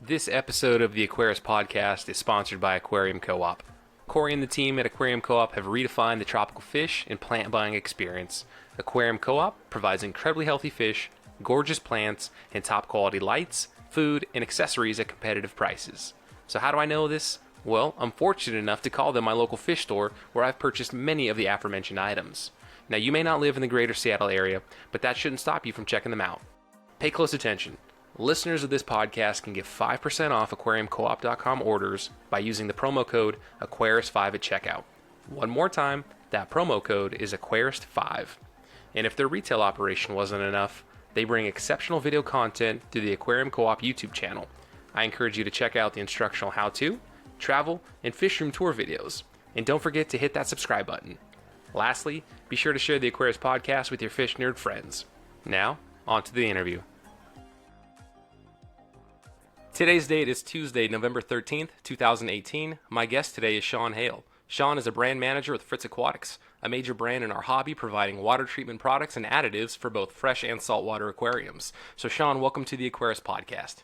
This episode of the Aquarius podcast is sponsored by Aquarium Co-op. Corey and the team at Aquarium Co-op have redefined the tropical fish and plant buying experience. Aquarium Co-op provides incredibly healthy fish, gorgeous plants, and top quality lights, food, and accessories at competitive prices. So how do I know this? Well, I'm fortunate enough to call them my local fish store where I've purchased many of the aforementioned items. Now, you may not live in the greater Seattle area, but that shouldn't stop you from checking them out. Pay close attention. Listeners of this podcast can get 5% off aquariumcoop.com orders by using the promo code Aquarius5 at checkout. One more time, that promo code is Aquarius5. And if their retail operation wasn't enough, they bring exceptional video content through the Aquarium Co-op YouTube channel. I encourage you to check out the instructional how-to, travel, and fish room tour videos. And don't forget to hit that subscribe button. Lastly, be sure to share the Aquarius podcast with your fish nerd friends. Now, on to the interview. Today's date is Tuesday, November 13th, 2018. My guest today is Shawn Hale. Shawn is a brand manager with Fritz Aquatics, a major brand in our hobby providing water treatment products and additives for both fresh and saltwater aquariums. So Shawn, welcome to the Aquarius podcast.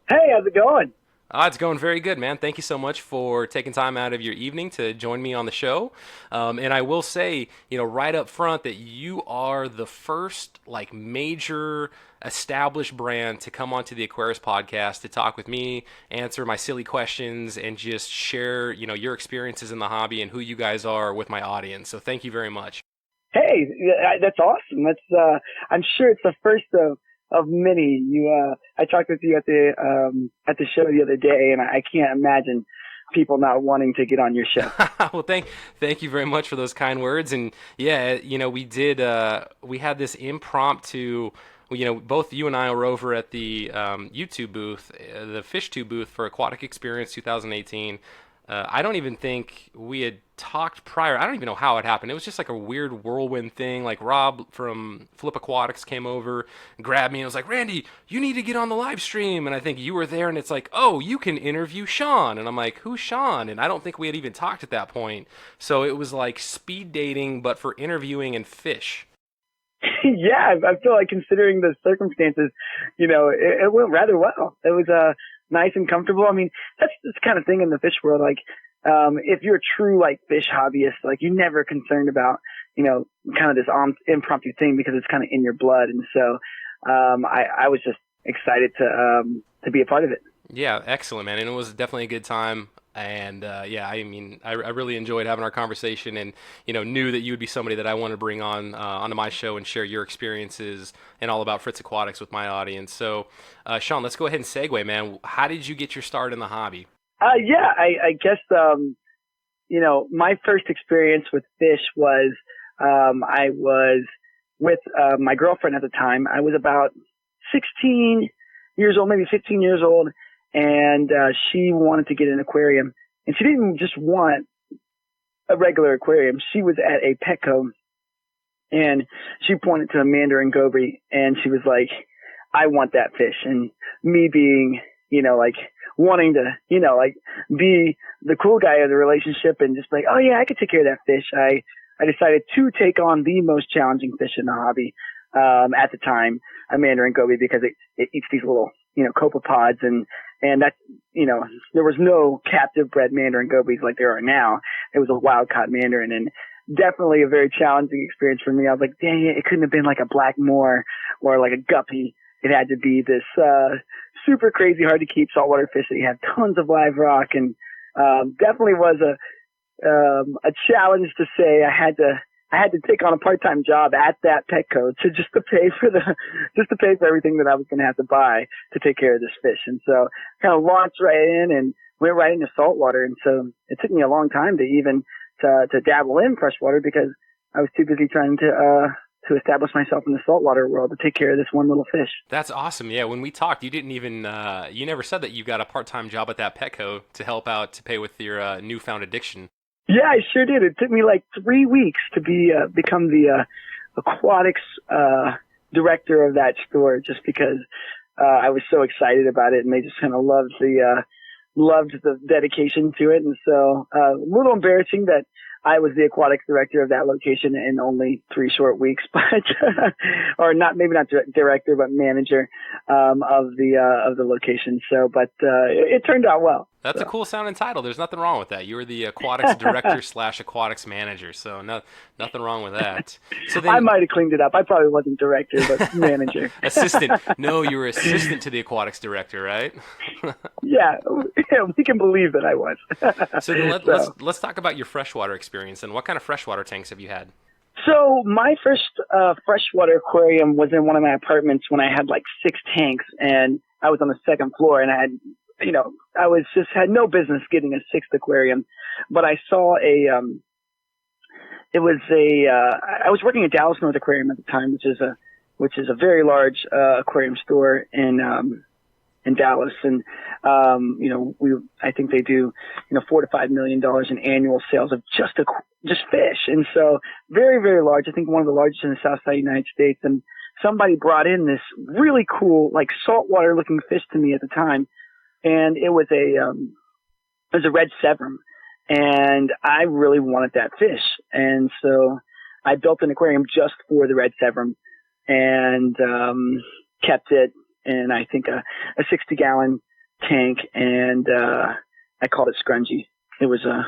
Hey, how's it going? It's going very good, man. Thank you so much for taking time out of your evening to join me on the show. And I will say, right up front that you are the first major established brand to come onto the Aquarius podcast to talk with me, answer my silly questions, and just share, your experiences in the hobby and who you guys are with my audience. So thank you very much. Hey, that's awesome. That's I'm sure it's the first of many. I talked with you at the show the other day, and I can't imagine people not wanting to get on your show. Well, thank you very much for those kind words. And yeah, we had this impromptu. Both you and I were over at the YouTube booth, the FishTube booth for Aquatic Experience 2018. I don't even think we had talked prior. I don't even know how it happened. It was just like a weird whirlwind thing. Like Rob from Flip Aquatics came over, grabbed me, and was like, "Randy, you need to get on the live stream." And I think you were there, and it's like, "Oh, you can interview Shawn." And I'm like, "Who's Shawn?" And I don't think we had even talked at that point. So it was like speed dating, but for interviewing and fish. Yeah, I feel like considering the circumstances, it went rather well. It was nice and comfortable. I mean, that's this kind of thing in the fish world. If you're a true fish hobbyist, you're never concerned about kind of this impromptu thing because it's kind of in your blood. And so I was just excited to be a part of it. Yeah, excellent, man. And it was definitely a good time. And I really enjoyed having our conversation, and knew that you would be somebody that I want to bring on onto my show and share your experiences and all about Fritz Aquatics with my audience. So, Shawn, let's go ahead and segue, man. How did you get your start in the hobby? I guess my first experience with fish was I was with my girlfriend at the time. I was about 16 years old, maybe 15 years old. And she wanted to get an aquarium, and she didn't just want a regular aquarium. She was at a Petco, and she pointed to a mandarin goby, and she was like, "I want that fish." And me being, wanting to, be the cool guy of the relationship and just "Oh yeah, I could take care of that fish." I decided to take on the most challenging fish in the hobby at the time, a mandarin goby, because it eats these little copepods, and that's, there was no captive bred mandarin gobies like there are now. It was a wild caught mandarin, and definitely a very challenging experience for me. I was like, dang it couldn't have been like a black moor or like a guppy. It had to be this super crazy hard to keep saltwater fish that you had tons of live rock, and definitely was a challenge to say. I had to take on a part-time job at that Petco to pay for everything that I was going to have to buy to take care of this fish. And so kind of launched right in and went right into saltwater. And so it took me a long time to even to dabble in freshwater because I was too busy trying to establish myself in the saltwater world to take care of this one little fish. That's awesome. Yeah. When we talked, you didn't even, you never said that you got a part-time job at that Petco to help out to pay with your newfound addiction. Yeah, I sure did. It took me 3 weeks to become the aquatics director of that store, just because I was so excited about it, and they just kind of loved the dedication to it. And so a little embarrassing that I was the aquatics director of that location in only 3 short weeks, but or not, maybe not director, but manager of the location. So, but it turned out well. That's a cool sounding title. There's nothing wrong with that. You were the aquatics director / aquatics manager, so nothing wrong with that. So then, I might have cleaned it up. I probably wasn't director, but manager. Assistant. No, you were assistant to the aquatics director, right? Yeah, we can believe that I was. So then let's talk about your freshwater experience, and what kind of freshwater tanks have you had? So my first freshwater aquarium was in one of my apartments when I had like 6 tanks, and I was on the 2nd floor, and I had, had no business getting a 6th aquarium, but I saw I was working at Dallas North Aquarium at the time, which is a very large aquarium store in Dallas, and I think they do $4 to $5 million in annual sales of just fish, and so very, very large. I think one of the largest in the South Side United States. And somebody brought in this really cool, like saltwater looking fish to me at the time, and it was a red sevrum, and I really wanted that fish, and so I built an aquarium just for the red sevrum, and kept it in, I think, a 60-gallon tank, and I called it Scrungy. It was a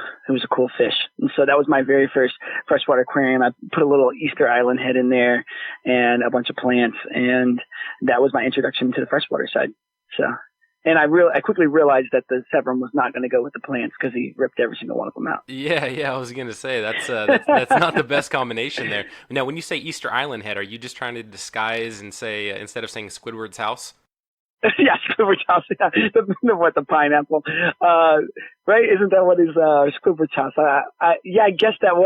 cool fish, and so that was my very first freshwater aquarium. I put a little Easter Island head in there and a bunch of plants, and that was my introduction to the freshwater side. So, and I quickly realized that the sevrum was not going to go with the plants because he ripped every single one of them out. Yeah, I was going to say that's not the best combination there. Now, when you say Easter Island head, are you just trying to disguise and say instead of saying Squidward's house? Yeah, Squidward's house. Yeah, the pineapple, right? Isn't that what is Squidward's house? I guess that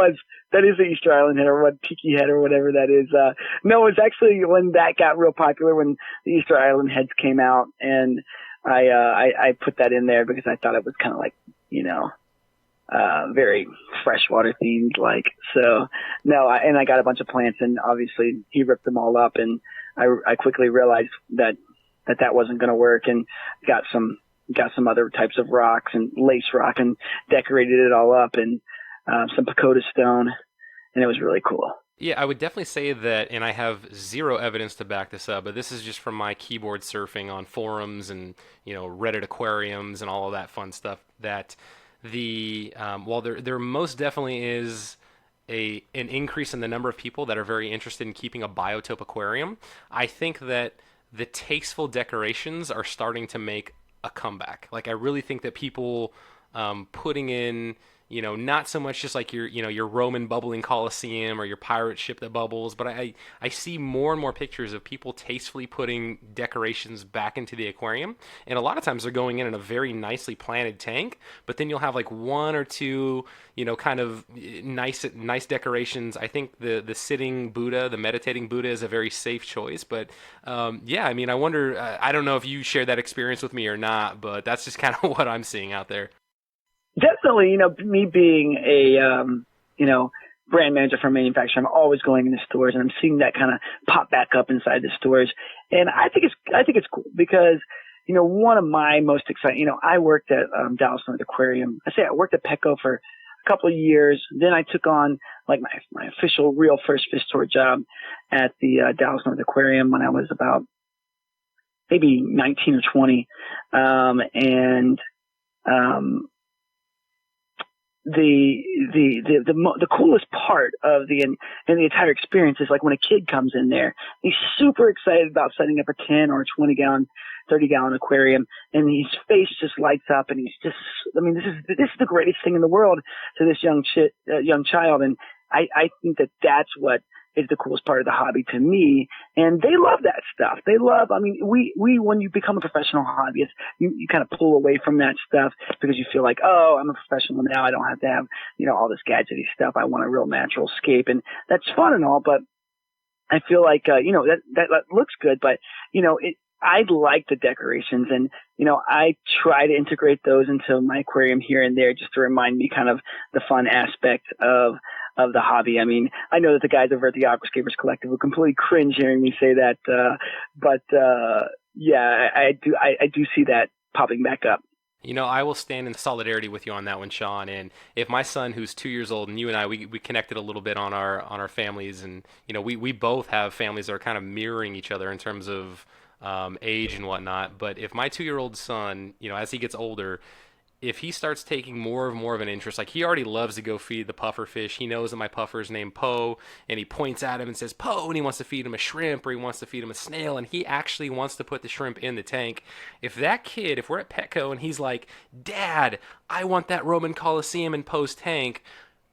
is the Easter Island head, or what, Tiki head, or whatever that is. No, it was actually when that got real popular, when the Easter Island heads came out, and I put that in there because I thought it was kind of like, very freshwater themed, like. So no, and I got a bunch of plants, and obviously he ripped them all up, and I quickly realized that wasn't going to work, and got some other types of rocks and lace rock, and decorated it all up, and some pagoda stone, and it was really cool. Yeah, I would definitely say that, and I have zero evidence to back this up, but this is just from my keyboard surfing on forums and Reddit aquariums and all of that fun stuff, that while there most definitely is an increase in the number of people that are very interested in keeping a biotope aquarium, I think that the tasteful decorations are starting to make a comeback. Like, I really think that people putting in, not so much just like your Roman bubbling Colosseum or your pirate ship that bubbles, but I see more and more pictures of people tastefully putting decorations back into the aquarium. And a lot of times they're going in a very nicely planted tank, but then you'll have like 1 or 2, kind of nice decorations. I think the sitting Buddha, the meditating Buddha, is a very safe choice. But I wonder, I don't know if you share that experience with me or not, but that's just kind of what I'm seeing out there. Definitely, me being a, brand manager for a manufacturer, I'm always going into stores, and I'm seeing that kind of pop back up inside the stores. And I think it's cool because, one of my most exciting, I worked at Dallas North Aquarium. I worked at Petco for a couple of years. Then I took on like my official real first fish tour job at the Dallas North Aquarium when I was about maybe 19 or 20. The coolest part of the entire experience is like when a kid comes in there, he's super excited about setting up a 10 or a 20-gallon, 30-gallon aquarium, and his face just lights up, and he's just, this is the greatest thing in the world to this young child, and I think that's what is the coolest part of the hobby to me. And they love that stuff. They love, we when you become a professional hobbyist, you kind of pull away from that stuff because you feel like, oh, I'm a professional now. I don't have to have, all this gadgety stuff. I want a real natural escape. And that's fun and all, but I feel like, that looks good, but, I like the decorations, and, I try to integrate those into my aquarium here and there just to remind me kind of the fun aspect of the hobby. I know that the guys over at the Aquascapers Collective will completely cringe hearing me say that, but I do see that popping back up. You know, I will stand in solidarity with you on that one, Shawn. And if my son, who's 2 years old, and you and I, we connected a little bit on our families, and you know, we both have families that are kind of mirroring each other in terms of age and whatnot. But if my 2 year old son, you know, as he gets older, if he starts taking more of an interest, like he already loves to go feed the puffer fish. He knows that my puffer is named Poe, and he points at him and says Poe, and he wants to feed him a shrimp or he wants to feed him a snail, and he actually wants to put the shrimp in the tank. If that kid, if we're at Petco and he's like, Dad, I want that Roman Coliseum in Poe's tank,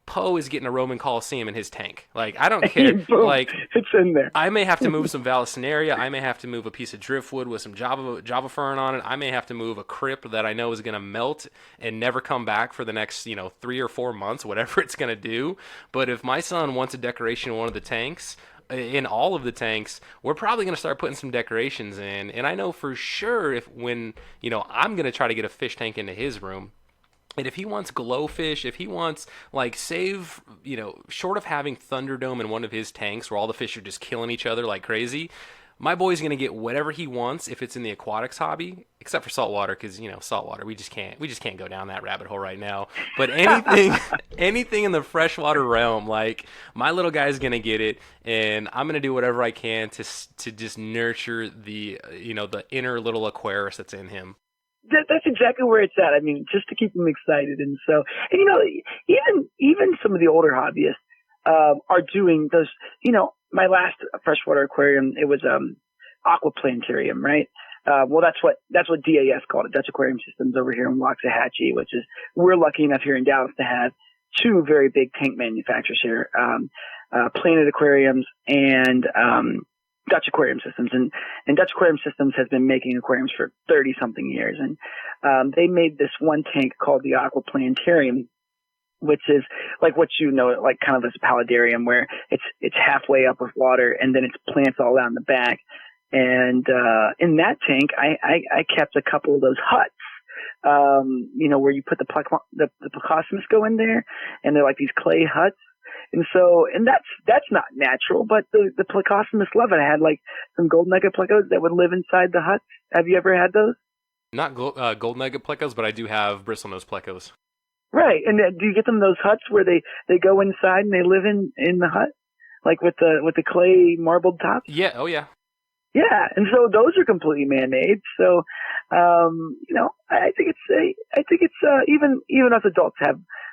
Poe is getting a Roman Coliseum in his tank. Like, I don't care. Boom, Like, it's in there. I may have to move some Vallisneria. I may have to move a piece of driftwood with some Java fern on it. I may have to move a crip that I know is going to melt and never come back for the next, 3 or 4 months, whatever it's going to do. But if my son wants a decoration in one of the tanks, in all of the tanks, we're probably going to start putting some decorations in. And I know for sure I'm going to try to get a fish tank into his room. And if he wants glowfish, if he wants, short of having Thunderdome in one of his tanks where all the fish are just killing each other like crazy, my boy's going to get whatever he wants if it's in the aquatics hobby, except for saltwater, because, saltwater, we just can't go down that rabbit hole right now. But anything in the freshwater realm, like, my little guy's going to get it, and I'm going to do whatever I can to just nurture the inner little Aquarius that's in him. That's exactly where it's at. I mean, just to keep them excited. And so, even some of the older hobbyists, are doing those, my last freshwater aquarium, it was, Aquaplantarium, right? Well, that's what DAS called it. Dutch Aquarium Systems over here in Waxahachie, which is, we're lucky enough here in Dallas to have two very big tank manufacturers here, Planet Aquariums and, Dutch Aquarium Systems, and Dutch Aquarium Systems has been making aquariums for 30 something years. And, they made this one tank called the Aquaplantarium, which is like what like kind of this paludarium where it's halfway up with water and then it's plants all down the back. And, in that tank, I kept a couple of those huts, where you put the Plecostomus go in there, and they're like these clay huts. And that's not natural, but the Plecostomus love it. I had like some gold nugget plecos that would live inside the huts. Have you ever had those? Not gold nugget plecos, but I do have bristlenose plecos. Right. And do you get them those huts where they go inside and they live in the hut? Like with the clay marbled tops? Yeah. Oh yeah. Yeah. And so those are completely man-made. So, I think it's even us adults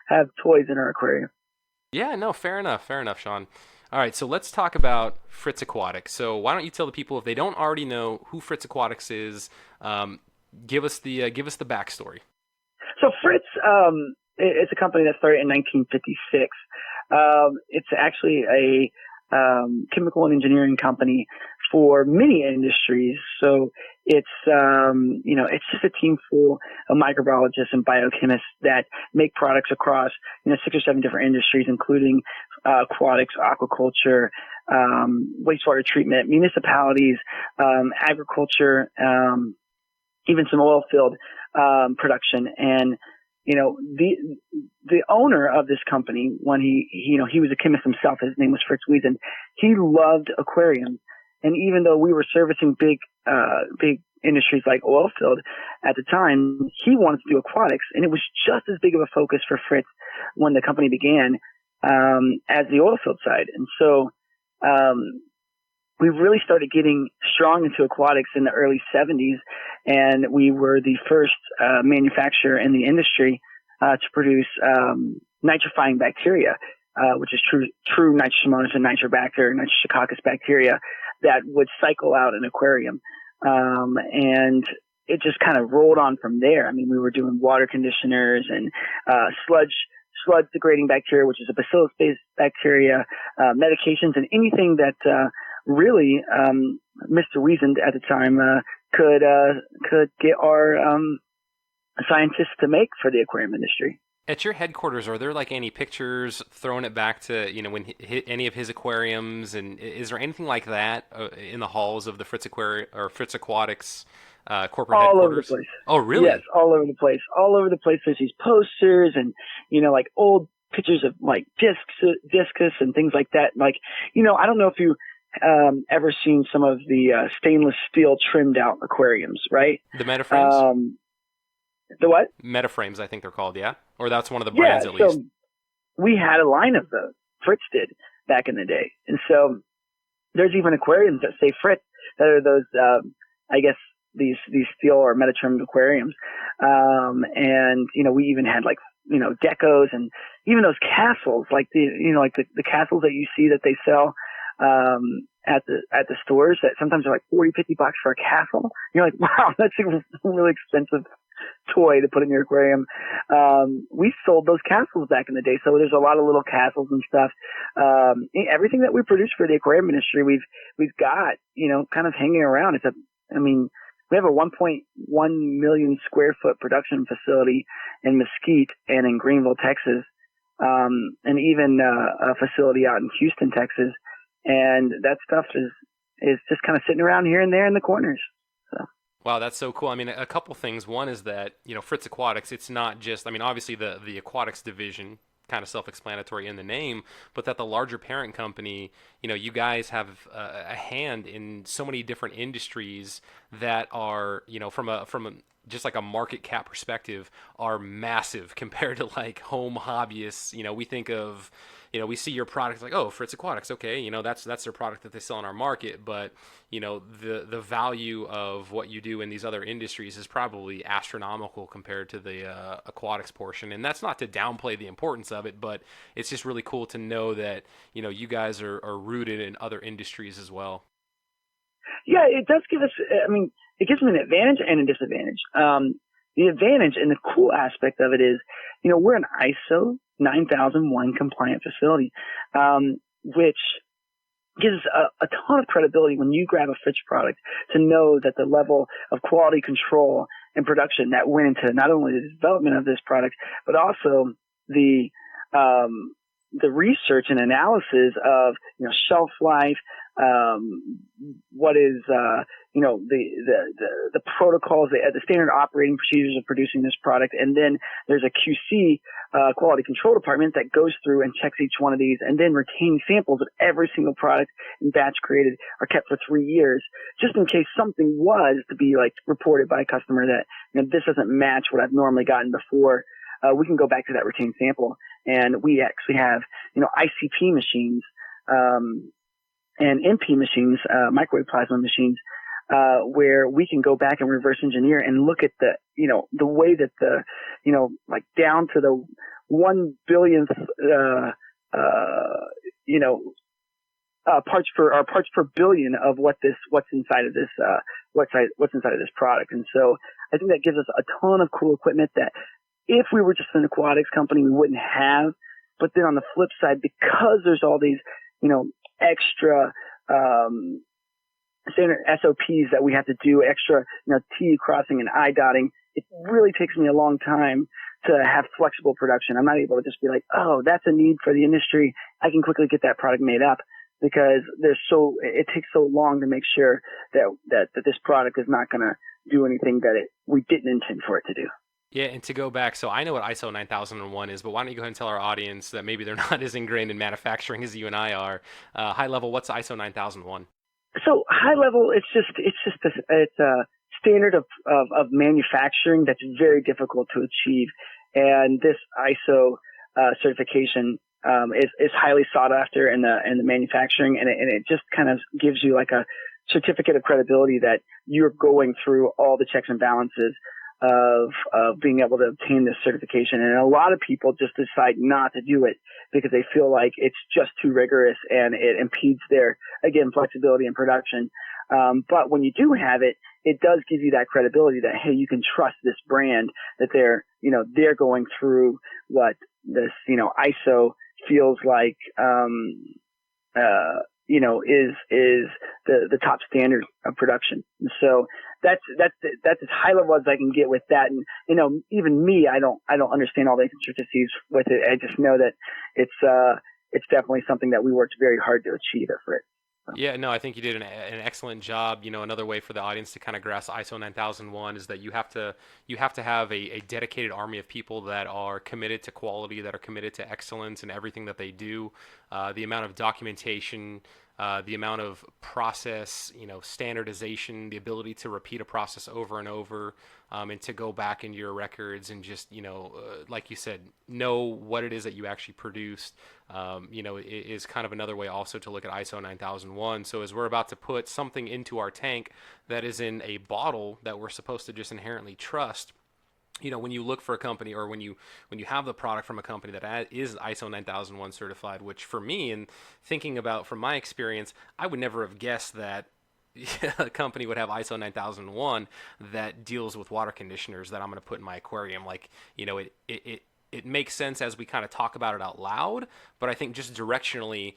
have toys in our aquarium. Yeah, no, fair enough, Shawn. All right, so let's talk about Fritz Aquatics. So why don't you tell the people, if they don't already know who Fritz Aquatics is, give us the backstory. So Fritz, it's a company that started in 1956. It's actually a chemical and engineering company for many industries. So it's just a team full of microbiologists and biochemists that make products across, 6 or 7 different industries, including, aquatics, aquaculture, wastewater treatment, municipalities, agriculture, even some oil field, production. And, the owner of this company, when he was a chemist himself, his name was Fritz Wiesen, he loved aquariums. And even though we were servicing big industries like oil field at the time, he wanted to do aquatics. And it was just as big of a focus for Fritz when the company began, as the oil field side. And so, we really started getting strong into aquatics in the early 70s, and we were the first manufacturer in the industry to produce nitrifying bacteria, which is true Nitrosomonas and Nitrobacter, Nitrococcus bacteria that would cycle out an aquarium. And it just kind of rolled on from there. I mean, we were doing water conditioners and sludge degrading bacteria, which is a bacillus-based bacteria, medications, and anything that really, Mr. Wiesen at the time, could get our, scientists to make for the aquarium industry. At your headquarters, are there like any pictures throwing it back to, when any of his aquariums, and is there anything like that in the halls of the Fritz Aquatics, corporate all headquarters? All over the place. Oh, really? Yes, all over the place. All over the place. There's these posters and, like old pictures of like discus and things like that. Like, I don't know if you, ever seen some of the stainless steel trimmed out aquariums, right? The Metaframes? The what? Metaframes, I think they're called, yeah? Or that's one of the Yeah, brands at least. so we had a line of those. Fritz did back in the day. And so there's even aquariums that say Fritz that are those, I guess, these steel or metatron aquariums. And, we even had like, decos and even those castles, like the castles that you see that they sell, at the stores that sometimes are like 40, $50 for a castle. You're like, wow, that's a really expensive toy to put in your aquarium. We sold those castles back in the day. So there's a lot of little castles and stuff. Everything that we produce for the aquarium industry, we've got, kind of hanging around. We have a 1.1 million square foot production facility in Mesquite and in Greenville, Texas. And even, a facility out in Houston, Texas. And that stuff is just kind of sitting around here and there in the corners. So. Wow, that's so cool. I mean, a couple things. One is that, Fritz Aquatics, it's not just, obviously the aquatics division, kind of self-explanatory in the name, but that the larger parent company, you guys have a hand in so many different industries that are, from a just like a market cap perspective, are massive compared to like home hobbyists. We think of, we see your product like, oh, Fritz Aquatics, okay, that's their product that they sell in our market, but the value of what you do in these other industries is probably astronomical compared to the aquatics portion. And that's not to downplay the importance of it, but it's just really cool to know that you guys are rooted in other industries as well. Yeah, it does give us, it gives them an advantage and a disadvantage. The advantage and the cool aspect of it is, we're an ISO 9001 compliant facility, which gives a ton of credibility when you grab a Fritz product to know that the level of quality control and production that went into not only the development of this product, but also the research and analysis of, shelf life, what is, the protocols, the standard operating procedures of producing this product. And then there's a QC, quality control department that goes through and checks each one of these, and then retaining samples of every single product and batch created are kept for 3 years, just in case something was to be like reported by a customer that, this doesn't match what I've normally gotten before. We can go back to that retained sample, and we actually have, ICP machines, and MP machines, microwave plasma machines, where we can go back and reverse engineer and look at the way that like down to the 1 billionth, parts per billion of what's inside of this, what's inside of this product. And so I think that gives us a ton of cool equipment that if we were just an aquatics company, we wouldn't have. But then on the flip side, because there's all these, extra, standard SOPs that we have to do, extra, T crossing and I dotting, it really takes me a long time to have flexible production. I'm not able to just be like, oh, that's a need for the industry. I can quickly get that product made up, because it takes so long to make sure that this product is not going to do anything that we didn't intend for it to do. Yeah, and to go back, so I know what ISO 9001 is, but why don't you go ahead and tell our audience that maybe they're not as ingrained in manufacturing as you and I are. High level, what's ISO 9001? So high level, it's a standard of manufacturing that's very difficult to achieve, and this ISO certification is highly sought after in the manufacturing, and it just kind of gives you like a certificate of credibility that you're going through all the checks and balances of being able to obtain this certification. And a lot of people just decide not to do it because they feel like it's just too rigorous and it impedes their, again, flexibility in production. But when you do have it, it does give you that credibility that, hey, you can trust this brand, that they're going through what this, ISO feels like, is the top standard of production. And so that's as high level as I can get with that. And, even me, I don't understand all the intricacies with it. I just know that it's definitely something that we worked very hard to achieve at Fritz. Yeah, no, I think you did an excellent job. Another way for the audience to kind of grasp ISO 9001 is that you have to have a dedicated army of people that are committed to quality, that are committed to excellence in everything that they do. The amount of documentation the amount of process, standardization, the ability to repeat a process over and over, and to go back into your records and just, like you said, know what it is that you actually produced, is kind of another way also to look at ISO 9001. So as we're about to put something into our tank that is in a bottle that we're supposed to just inherently trust, when you look for a company, or when you have the product from a company that is ISO 9001 certified, which for me, and thinking about from my experience, I would never have guessed that a company would have ISO 9001 that deals with water conditioners that I'm going to put in my aquarium. Like, it makes sense as we kind of talk about it out loud, but I think just directionally,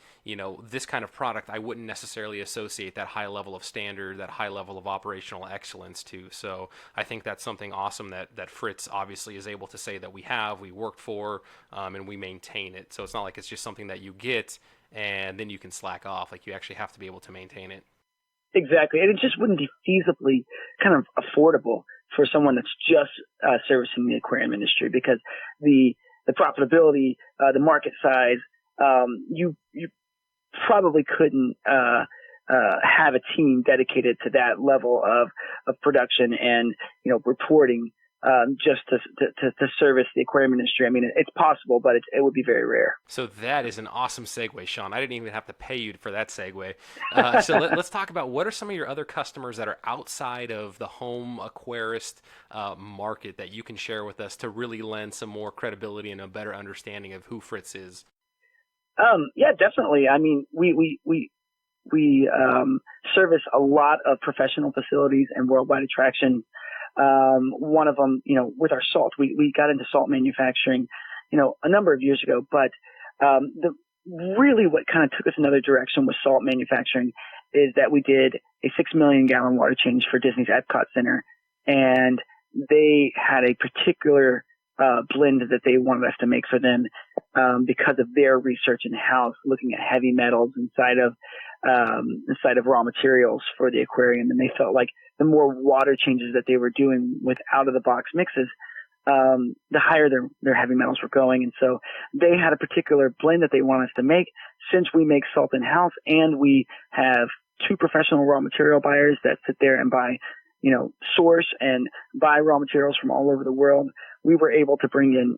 this kind of product, I wouldn't necessarily associate that high level of standard, that high level of operational excellence to. So I think that's something awesome that Fritz obviously is able to say that we worked for, and we maintain it. So it's not like it's just something that you get and then you can slack off. Like, you actually have to be able to maintain it. Exactly. And it just wouldn't be feasibly kind of affordable for someone that's just servicing the aquarium industry, because the profitability, the market size, you probably couldn't have a team dedicated to that level of production and reporting just to service the aquarium industry. I mean, it's possible, but it would be very rare. So that is an awesome segue, Shawn. I didn't even have to pay you for that segue. So let's talk about, what are some of your other customers that are outside of the home aquarist market that you can share with us to really lend some more credibility and a better understanding of who Fritz is? Yeah, definitely. I mean, we service a lot of professional facilities and worldwide attractions. One of them, with our salt, we got into salt manufacturing, a number of years ago, but, really what kind of took us another direction with salt manufacturing is that we did a 6 million gallon water change for Disney's Epcot Center, and they had a particular, blend that they wanted us to make for them, because of their research in-house, looking at heavy metals inside of raw materials for the aquarium. And they felt like the more water changes that they were doing with out-of-the-box mixes, the higher their heavy metals were going. And so they had a particular blend that they want us to make. Since we make salt in-house and we have 2 professional raw material buyers that sit there and buy, source and buy raw materials from all over the world, we were able to bring in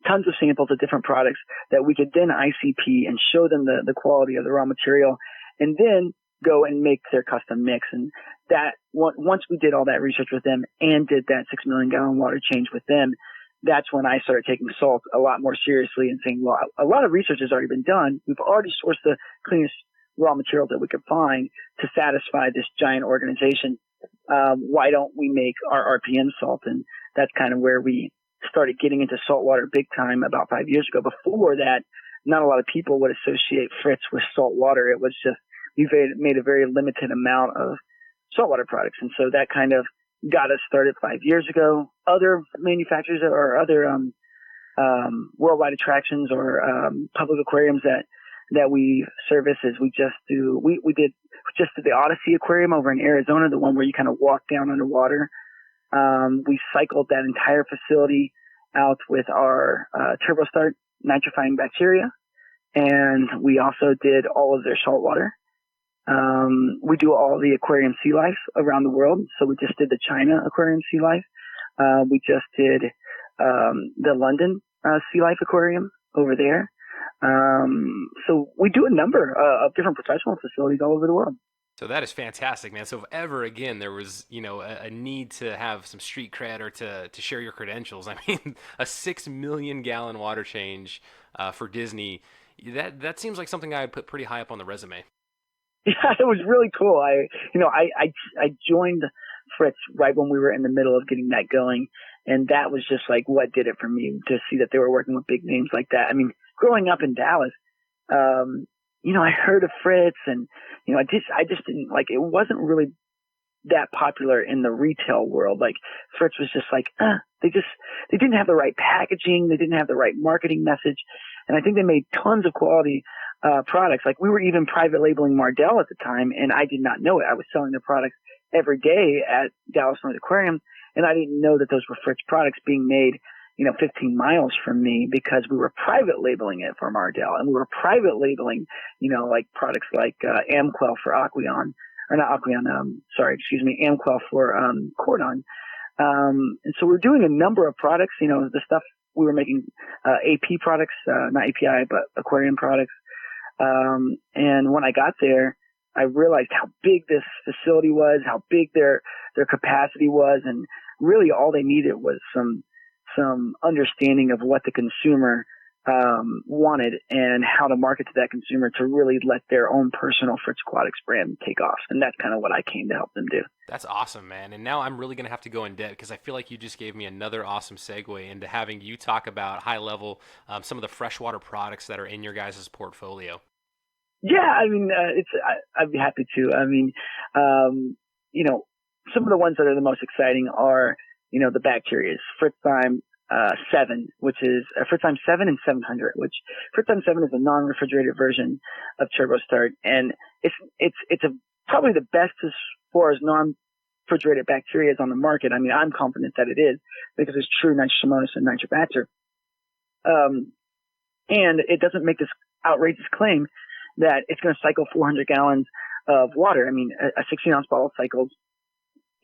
tons of samples of different products that we could then ICP and show them the quality of the raw material, and then go and make their custom mix. And that, once we did all that research with them and did that 6 million gallon water change with them, that's when I started taking salt a lot more seriously and saying, well, a lot of research has already been done. We've already sourced the cleanest raw materials that we could find to satisfy this giant organization. Why don't we make our RPM salt? And that's kind of where we started getting into saltwater big time about 5 years ago. Before that, not a lot of people would associate Fritz with saltwater. It was just, we've made a very limited amount of saltwater products. And so that kind of got us started 5 years ago. Other manufacturers or other worldwide attractions or public aquariums that we service is we just did the Odyssey Aquarium over in Arizona, the one where you kind of walk down underwater. We cycled that entire facility out with our TurboStart nitrifying bacteria, and we also did all of their salt water. We do all the aquarium sea life around the world. So we just did the China aquarium sea life. We just did the London sea life aquarium over there. So we do a number of different professional facilities all over the world. So that is fantastic, man. So if ever again there was, a need to have some street cred or to share your credentials, I mean, a 6 million gallon water change for Disney, that seems like something I would put pretty high up on the resume. Yeah, it was really cool. I joined Fritz right when we were in the middle of getting that going, and that was just like what did it for me to see that they were working with big names like that. I mean, growing up in Dallas, I heard of Fritz, and I just didn't like. It wasn't really that popular in the retail world. Like Fritz was just like, they didn't have the right packaging, they didn't have the right marketing message, and I think they made tons of quality products. Like we were even private labeling Mardell at the time, and I did not know it. I was selling their products every day at Dallas North Aquarium, and I didn't know that those were Fritz products being made 15 miles from me because we were private labeling it for Mardell, and we were private labeling, like products like Amquel for Aqueon, or not Aqueon, Amquel for Cordon. And so we're doing a number of products, the stuff we were making, AP products, not API, but aquarium products. And when I got there, I realized how big this facility was, how big their capacity was, and really all they needed was some understanding of what the consumer wanted and how to market to that consumer to really let their own personal Fritz Aquatics brand take off. And that's kind of what I came to help them do. That's awesome, man. And now I'm really going to have to go in depth because I feel like you just gave me another awesome segue into having you talk about high level some of the freshwater products that are in your guys' portfolio. Yeah, I mean, I'd be happy to. I mean, some of the ones that are the most exciting are, the bacterias, Fritzime 7, which is Fritzime 7 and 700, which Fritzime 7 is a non-refrigerated version of TurboStart, and it's probably the best as far as non-refrigerated bacteria is on the market. I mean, I'm confident that it is because it's true Nitrosomonas and Nitrobacter. And it doesn't make this outrageous claim that it's going to cycle 400 gallons of water. I mean, a 16-ounce bottle cycles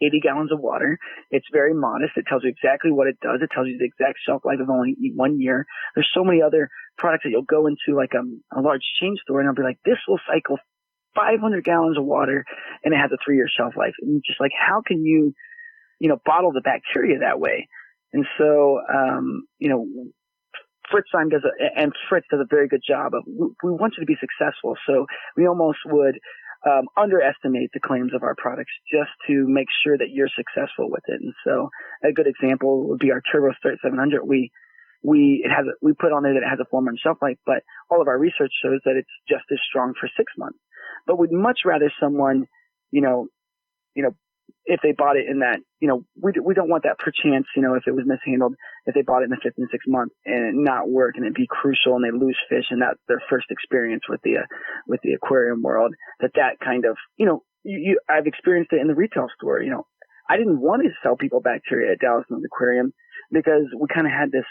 80 gallons of water. It's very modest. It tells you exactly what it does. It tells you the exact shelf life of only 1 year. There's so many other products that you'll go into like a large chain store and they'll be like, this will cycle 500 gallons of water and it has a 3-year shelf life. And just like, how can you, bottle the bacteria that way? And so, Fritz does a very good job of, we want you to be successful. So we almost would underestimate the claims of our products just to make sure that you're successful with it. And so a good example would be our TurboStart 700. We put on there that it has a 4-month shelf life, but all of our research shows that it's just as strong for 6 months. But we'd much rather someone, if they bought it in that, we don't want that perchance, if it was mishandled, if they bought it in the 5th and 6th month and it not work and it be crucial and they lose fish and that's their first experience with the aquarium world, that kind of, I've experienced it in the retail store. I didn't want to sell people bacteria at Dallas Mills Aquarium because we kind of had this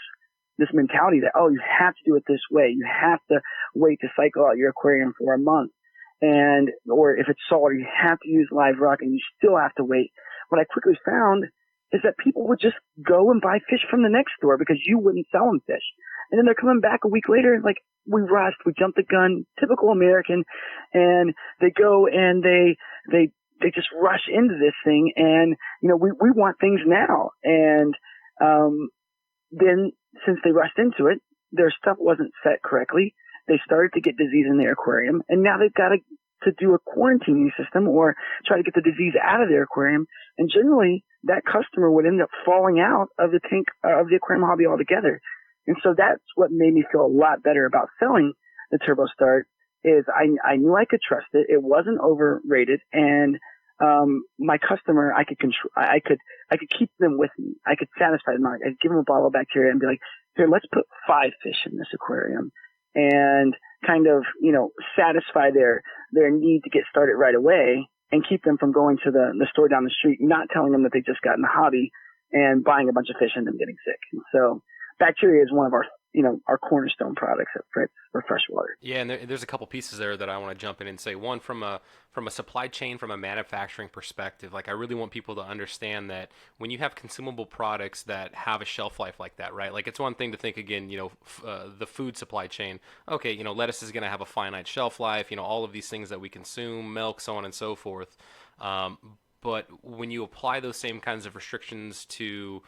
mentality that, you have to do it this way. You have to wait to cycle out your aquarium for a month. Or if it's saltwater, you have to use live rock and you still have to wait. What I quickly found is that people would just go and buy fish from the next store because you wouldn't sell them fish. And then they're coming back a week later, like, we rushed, we jumped the gun, typical American, and they go and they just rush into this thing and, we want things now. And, then since they rushed into it, their stuff wasn't set correctly. They started to get disease in their aquarium, and now they've got to do a quarantining system or try to get the disease out of their aquarium. And generally, that customer would end up falling out of the tank of the aquarium hobby altogether. And so that's what made me feel a lot better about selling the TurboStart. Is I knew I could trust it. It wasn't overrated, and my customer, I could control. I could keep them with me. I could satisfy them. I'd give them a bottle of bacteria and be like, here, let's put 5 fish in this aquarium. And kind of, satisfy their need to get started right away and keep them from going to the store down the street, not telling them that they just got in the hobby and buying a bunch of fish and them getting sick. And so bacteria is one of our cornerstone products at Fritz for freshwater. Yeah, and there's a couple pieces there that I want to jump in and say. One, from a supply chain, from a manufacturing perspective, like, I really want people to understand that when you have consumable products that have a shelf life like that, right? Like, it's one thing to think, again, the food supply chain. Okay, lettuce is going to have a finite shelf life. All of these things that we consume, milk, so on and so forth. But when you apply those same kinds of restrictions to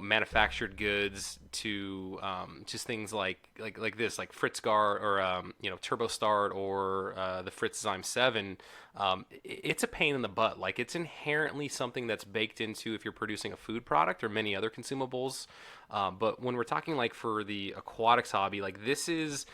manufactured goods, to just things like this, like Fritzgar or TurboStart or the Fritzime 7, it's a pain in the butt. Like, it's inherently something that's baked into if you're producing a food product or many other consumables. But when we're talking like for the aquatics hobby, like this is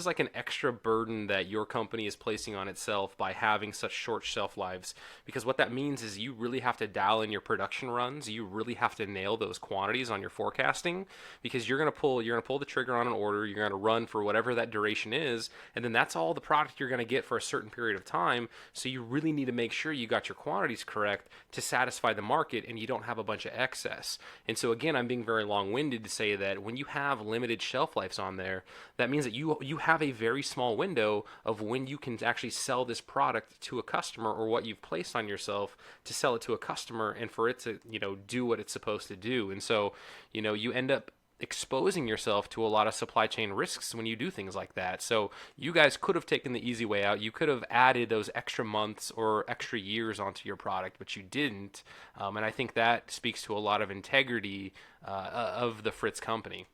like an extra burden that your company is placing on itself by having such short shelf lives, because what that means is you really have to dial in your production runs. You really have to nail those quantities quantities on your forecasting, because you're going to pull the trigger on an order, you're going to run for whatever that duration is, and then that's all the product you're going to get for a certain period of time. So you really need to make sure you got your quantities correct to satisfy the market, and you don't have a bunch of excess. And so again, I'm being very long-winded to say that when you have limited shelf lives on there, that means that you have a very small window of when you can actually sell this product to a customer, or what you've placed on yourself to sell it to a customer, and for it to, do what it's supposed to do. And so, you end up exposing yourself to a lot of supply chain risks when you do things like that. So you guys could have taken the easy way out. You could have added those extra months or extra years onto your product, but you didn't. And I think that speaks to a lot of integrity of the Fritz company.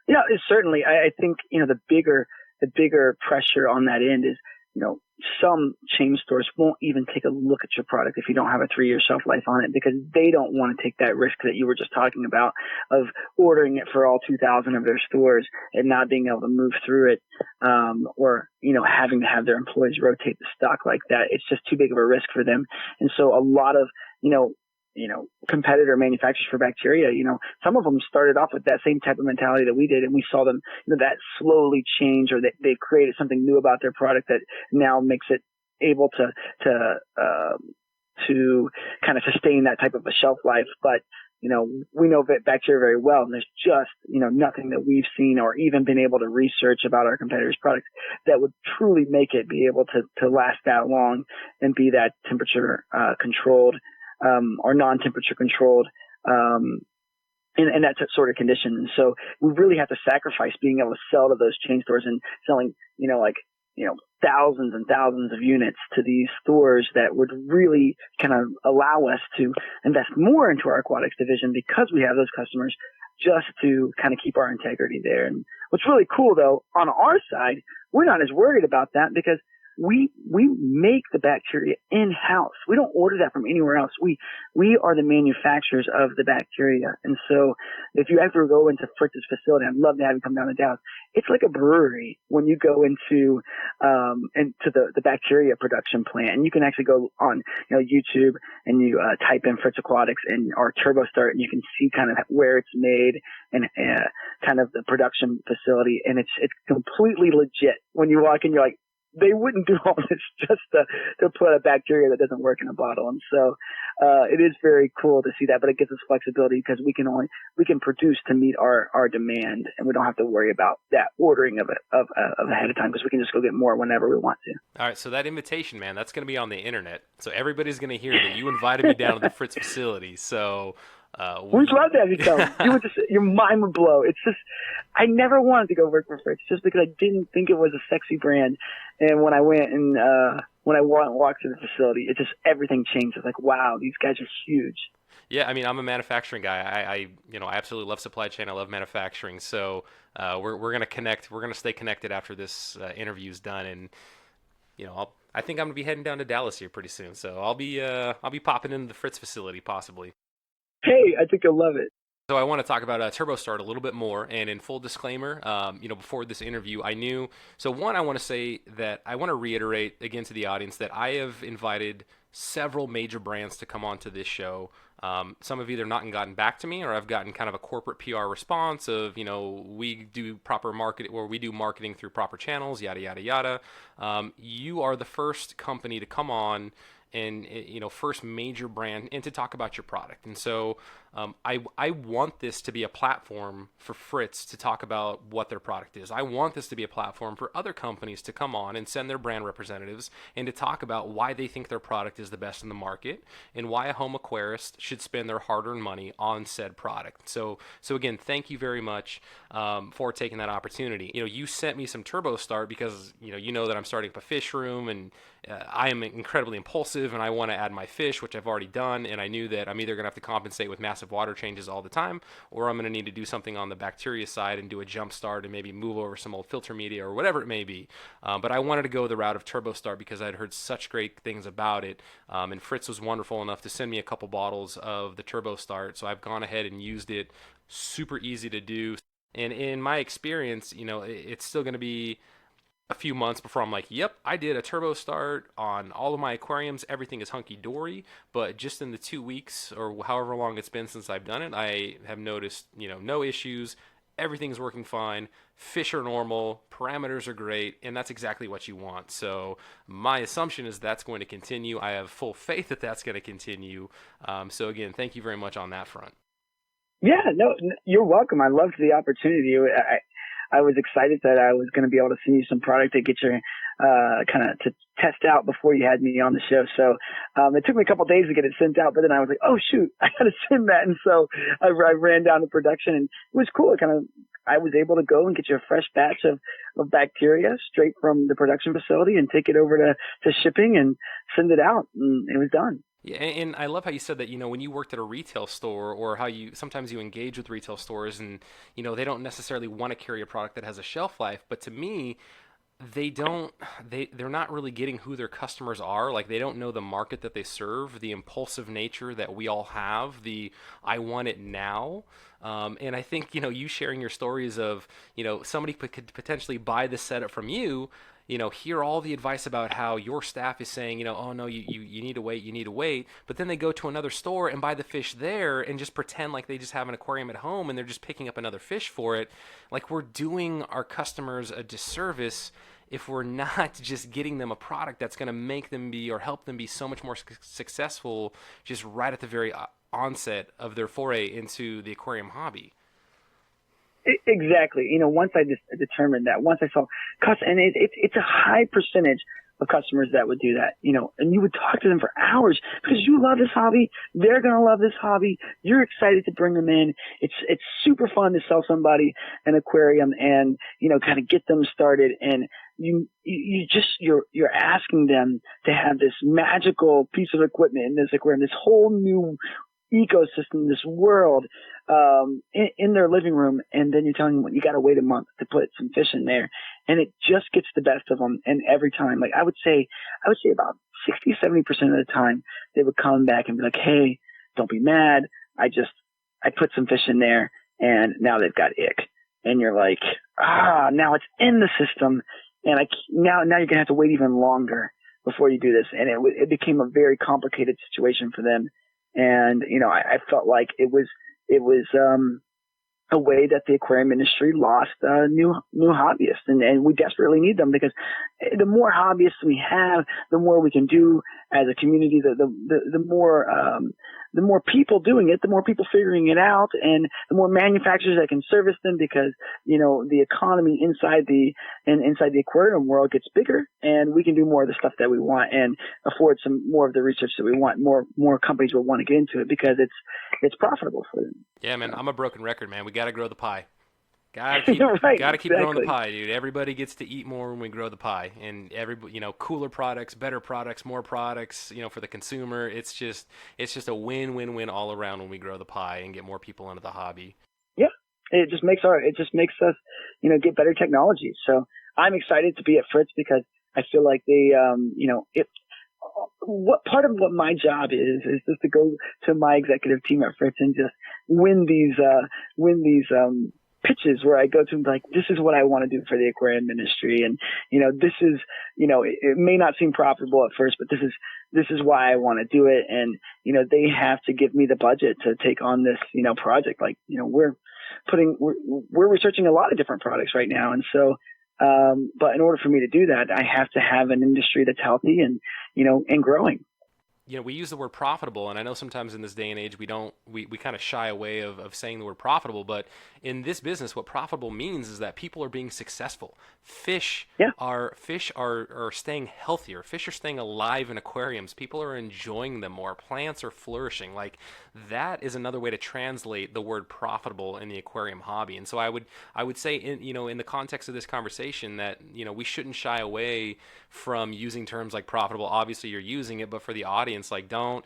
Yeah, certainly. I think, the bigger pressure on that end is, some chain stores won't even take a look at your product if you don't have a 3-year shelf life on it, because they don't want to take that risk that you were just talking about of ordering it for all 2,000 of their stores and not being able to move through it, or, having to have their employees rotate the stock like that. It's just too big of a risk for them. And so a lot of, competitor manufacturers for bacteria, some of them started off with that same type of mentality that we did, and we saw them, that slowly change, or they've created something new about their product that now makes it able to kind of sustain that type of a shelf life. But, we know bacteria very well, and there's just, nothing that we've seen or even been able to research about our competitors' products that would truly make it be able to last that long and be that temperature controlled, or non-temperature controlled, in that sort of condition. So we really have to sacrifice being able to sell to those chain stores and selling, thousands and thousands of units to these stores that would really kind of allow us to invest more into our aquatics division, because we have those customers, just to kind of keep our integrity there. And what's really cool, though, on our side, we're not as worried about that, because we make the bacteria in-house. We don't order that from anywhere else. We are the manufacturers of the bacteria. And so if you ever go into Fritz's facility, I'd love to have you come down to Dallas. It's like a brewery when you go into the bacteria production plant. And you can actually go on, YouTube, and you type in Fritz Aquatics and our Turbo Start, and you can see kind of where it's made and kind of the production facility. And it's completely legit. When you walk in, you're like, they wouldn't do all this just to put a bacteria that doesn't work in a bottle. And so it is very cool to see that, but it gives us flexibility, because we can produce to meet our demand, and we don't have to worry about that ordering of ahead of time, because we can just go get more whenever we want to. All right, so that invitation, man, that's going to be on the internet. So everybody's going to hear that you invited me down to the Fritz facility. So we'd love to have you come. Your mind would blow. It's just, I never wanted to go work for Fritz, just because I didn't think it was a sexy brand. And when I went and walked to the facility, it just, everything changed. It's like, wow, these guys are huge. Yeah, I mean, I'm a manufacturing guy. I absolutely love supply chain. I love manufacturing. So we're gonna connect. We're gonna stay connected after this interview's done, and I think I'm gonna be heading down to Dallas here pretty soon. So I'll be popping into the Fritz facility possibly. Hey, I think you'll love it. So I want to talk about TurboStart a little bit more, and in full disclaimer, before this interview, I want to say that I want to reiterate again to the audience that I have invited several major brands to come onto this show. Some have either not gotten back to me, or I've gotten kind of a corporate PR response of, we do proper market, or we do marketing through proper channels, yada, yada, yada. You are the first company to come on, and first major brand, and to talk about your product. And so I want this to be a platform for Fritz to talk about what their product is. I want this to be a platform for other companies to come on and send their brand representatives and to talk about why they think their product is the best in the market, and why a home aquarist should spend their hard-earned money on said product. So again, thank you very much for taking that opportunity. You sent me some TurboStart because you know that I'm starting up a fish room, and I am incredibly impulsive, and I want to add my fish, which I've already done, and I knew that I'm either going to have to compensate with massive water changes all the time, or I'm going to need to do something on the bacteria side and do a jump start and maybe move over some old filter media or whatever it may be. But I wanted to go the route of TurboStart because I'd heard such great things about it, and Fritz was wonderful enough to send me a couple bottles of the TurboStart, so I've gone ahead and used it. Super easy to do, and in my experience, it's still going to be a few months before I'm like, yep, I did a turbo start on all of my aquariums. Everything is hunky dory. But just in the 2 weeks or however long it's been since I've done it, I have noticed, no issues. Everything's working fine. Fish are normal. Parameters are great. And that's exactly what you want. So my assumption is that's going to continue. I have full faith that that's going to continue. So again, thank you very much on that front. Yeah, no, you're welcome. I loved the opportunity. I was excited that I was going to be able to send you some product to get your kind of to test out before you had me on the show. So it took me a couple of days to get it sent out, but then I was like, oh shoot, I got to send that. And so I ran down to production, and it was cool. I was able to go and get you a fresh batch of bacteria straight from the production facility and take it over to shipping and send it out, and it was done. Yeah, and I love how you said that, when you worked at a retail store, or how sometimes you engage with retail stores, and, they don't necessarily want to carry a product that has a shelf life. But to me, they're not really getting who their customers are. Like, they don't know the market that they serve, the impulsive nature that we all have, the I want it now. And I think, you sharing your stories of, somebody could potentially buy this setup from you, hear all the advice about how your staff is saying, oh no, you need to wait, but then they go to another store and buy the fish there and just pretend like they just have an aquarium at home and they're just picking up another fish for it. Like, we're doing our customers a disservice if we're not just getting them a product that's going to make them be, or help them be, so much more successful just right at the very onset of their foray into the aquarium hobby. Exactly. Once I just determined that, once I saw and it's a high percentage of customers that would do that, and you would talk to them for hours because you love this hobby. They're going to love this hobby. You're excited to bring them in. It's super fun to sell somebody an aquarium and, kind of get them started. And you're asking them to have this magical piece of equipment in this aquarium, this whole new ecosystem, this world, in their living room, and then you're telling them you got to wait a month to put some fish in there, and it just gets the best of them. And every time, like I would say about 60-70% of the time, they would come back and be like, "Hey, don't be mad. I put some fish in there, and now they've got ick." And you're like, now it's in the system, and now you're gonna have to wait even longer before you do this. And it became a very complicated situation for them. And, I felt like it was a way that the aquarium industry lost new hobbyists, and we desperately need them, because the more hobbyists we have, the more we can do as a community. The more people doing it, the more people figuring it out, and the more manufacturers that can service them, because the economy inside the aquarium world gets bigger, and we can do more of the stuff that we want and afford some more of the research that we want. More companies will want to get into it because it's profitable for them. Yeah, man, I'm a broken record, man. We got to grow the pie. Gotta keep exactly. growing the pie, dude. Everybody gets to eat more when we grow the pie, and cooler products, better products, more products, for the consumer. It's just a win-win-win all around when we grow the pie and get more people into the hobby. Yeah, it just makes us, get better technology. So I'm excited to be at Fritz, because I feel like they, what part of what my job is just to go to my executive team at Fritz and just win these pitches where I go to them like, this is what I want to do for the aquarium industry. And, this is, it may not seem profitable at first, but this is why I want to do it. And, they have to give me the budget to take on this, project. Like, we're researching a lot of different products right now. And so, but in order for me to do that, I have to have an industry that's healthy and, and growing. We use the word profitable, and I know sometimes in this day and age we kind of shy away of saying the word profitable, but in this business, what profitable means is that people are being successful. Fish are staying healthier. Fish are staying alive in aquariums. People are enjoying them more. Plants are flourishing. Like, that is another way to translate the word profitable in the aquarium hobby. And so I would say in the context of this conversation that we shouldn't shy away from using terms like profitable. Obviously you're using it, but for the audience, audience, like don't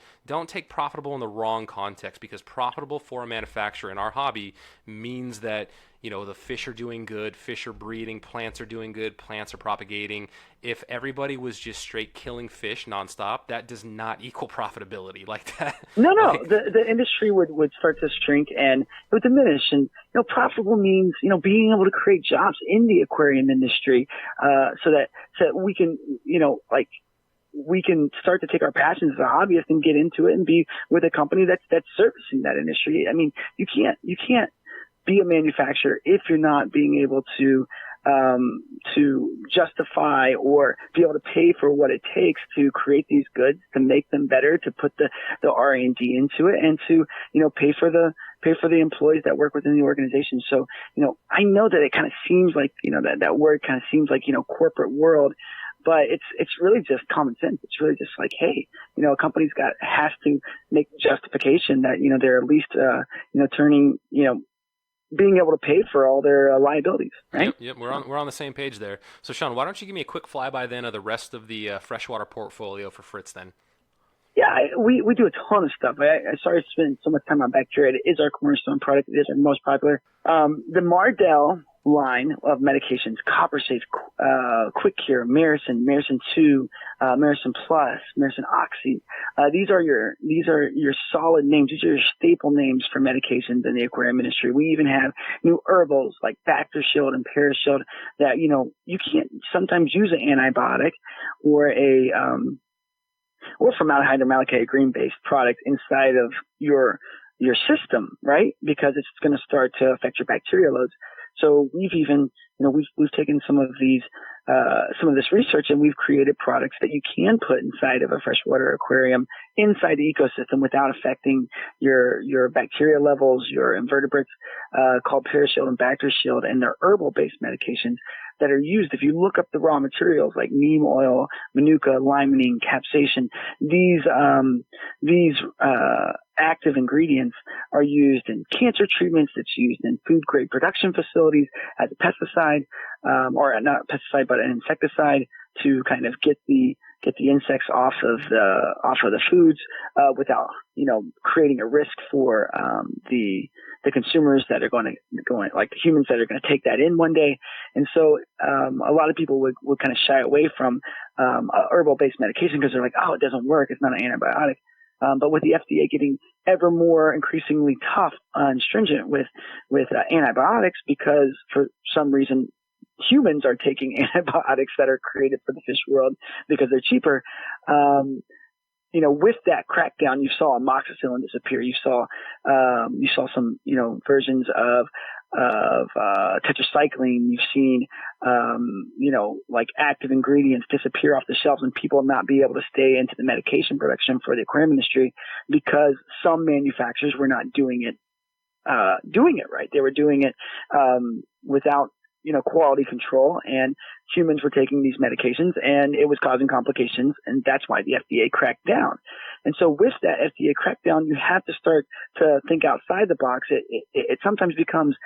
take profitable in the wrong context, because profitable for a manufacturer in our hobby means that, the fish are doing good, fish are breeding, plants are doing good, plants are propagating. If everybody was just straight killing fish nonstop, that does not equal profitability like that. No, the industry would start to shrink and it would diminish. And, profitable means, being able to create jobs in the aquarium industry, so that we can, we can start to take our passions as a hobbyist and get into it and be with a company that's servicing that industry. I mean, you can't be a manufacturer if you're not being able to justify or be able to pay for what it takes to create these goods, to make them better, to put the R&D into it, and to, pay for the employees that work within the organization. So, I know that it kind of seems like, that word kind of seems like, corporate world, but it's really just common sense. It's really just like, hey, a company's has to make justification that, they're at least, turning, being able to pay for all their liabilities, right? Yep. We're on the same page there. So, Shawn, why don't you give me a quick flyby then of the rest of the freshwater portfolio for Fritz then? Yeah, we do a ton of stuff. I sorry to spend so much time on bacteria. It is our cornerstone product. It is our most popular. The Mardell line of medications: Copper Safe, Quick Cure, Miracin, Miracin 2, Miracin Plus, Miracin Oxy. These are your solid names. These are your staple names for medications in the aquarium industry. We even have new herbals like Bactershield and Parashield that, you can't sometimes use an antibiotic or or formaldehyde or malachite green-based product inside of your system, right? Because it's going to start to affect your bacteria loads. So we've even, we've taken some of this research, and we've created products that you can put inside of a freshwater aquarium inside the ecosystem without affecting your bacteria levels, your invertebrates, called Parashield and Bactershield, and they're herbal-based medications that are used. If you look up the raw materials like neem oil, manuka, limonene, capsaicin, these active ingredients are used in cancer treatments. It's used in food grade production facilities as a pesticide, or not a pesticide, but an insecticide to kind of get the insects off of the foods, without, creating a risk for, the consumers that are going like the humans that are going to take that in one day. And so, a lot of people would kind of shy away from, herbal based medication because they're like, oh, it doesn't work. It's not an antibiotic. But with the FDA getting ever more increasingly tough and stringent with antibiotics, because for some reason humans are taking antibiotics that are created for the fish world because they're cheaper. With that crackdown, you saw amoxicillin disappear. You saw some, versions of tetracycline. You've seen, like active ingredients disappear off the shelves and people not be able to stay into the medication production for the aquarium industry because some manufacturers were not doing it right. They were doing it, without, quality control, and humans were taking these medications and it was causing complications, and that's why the FDA cracked down. And so with that FDA crackdown, you have to start to think outside the box. It sometimes becomes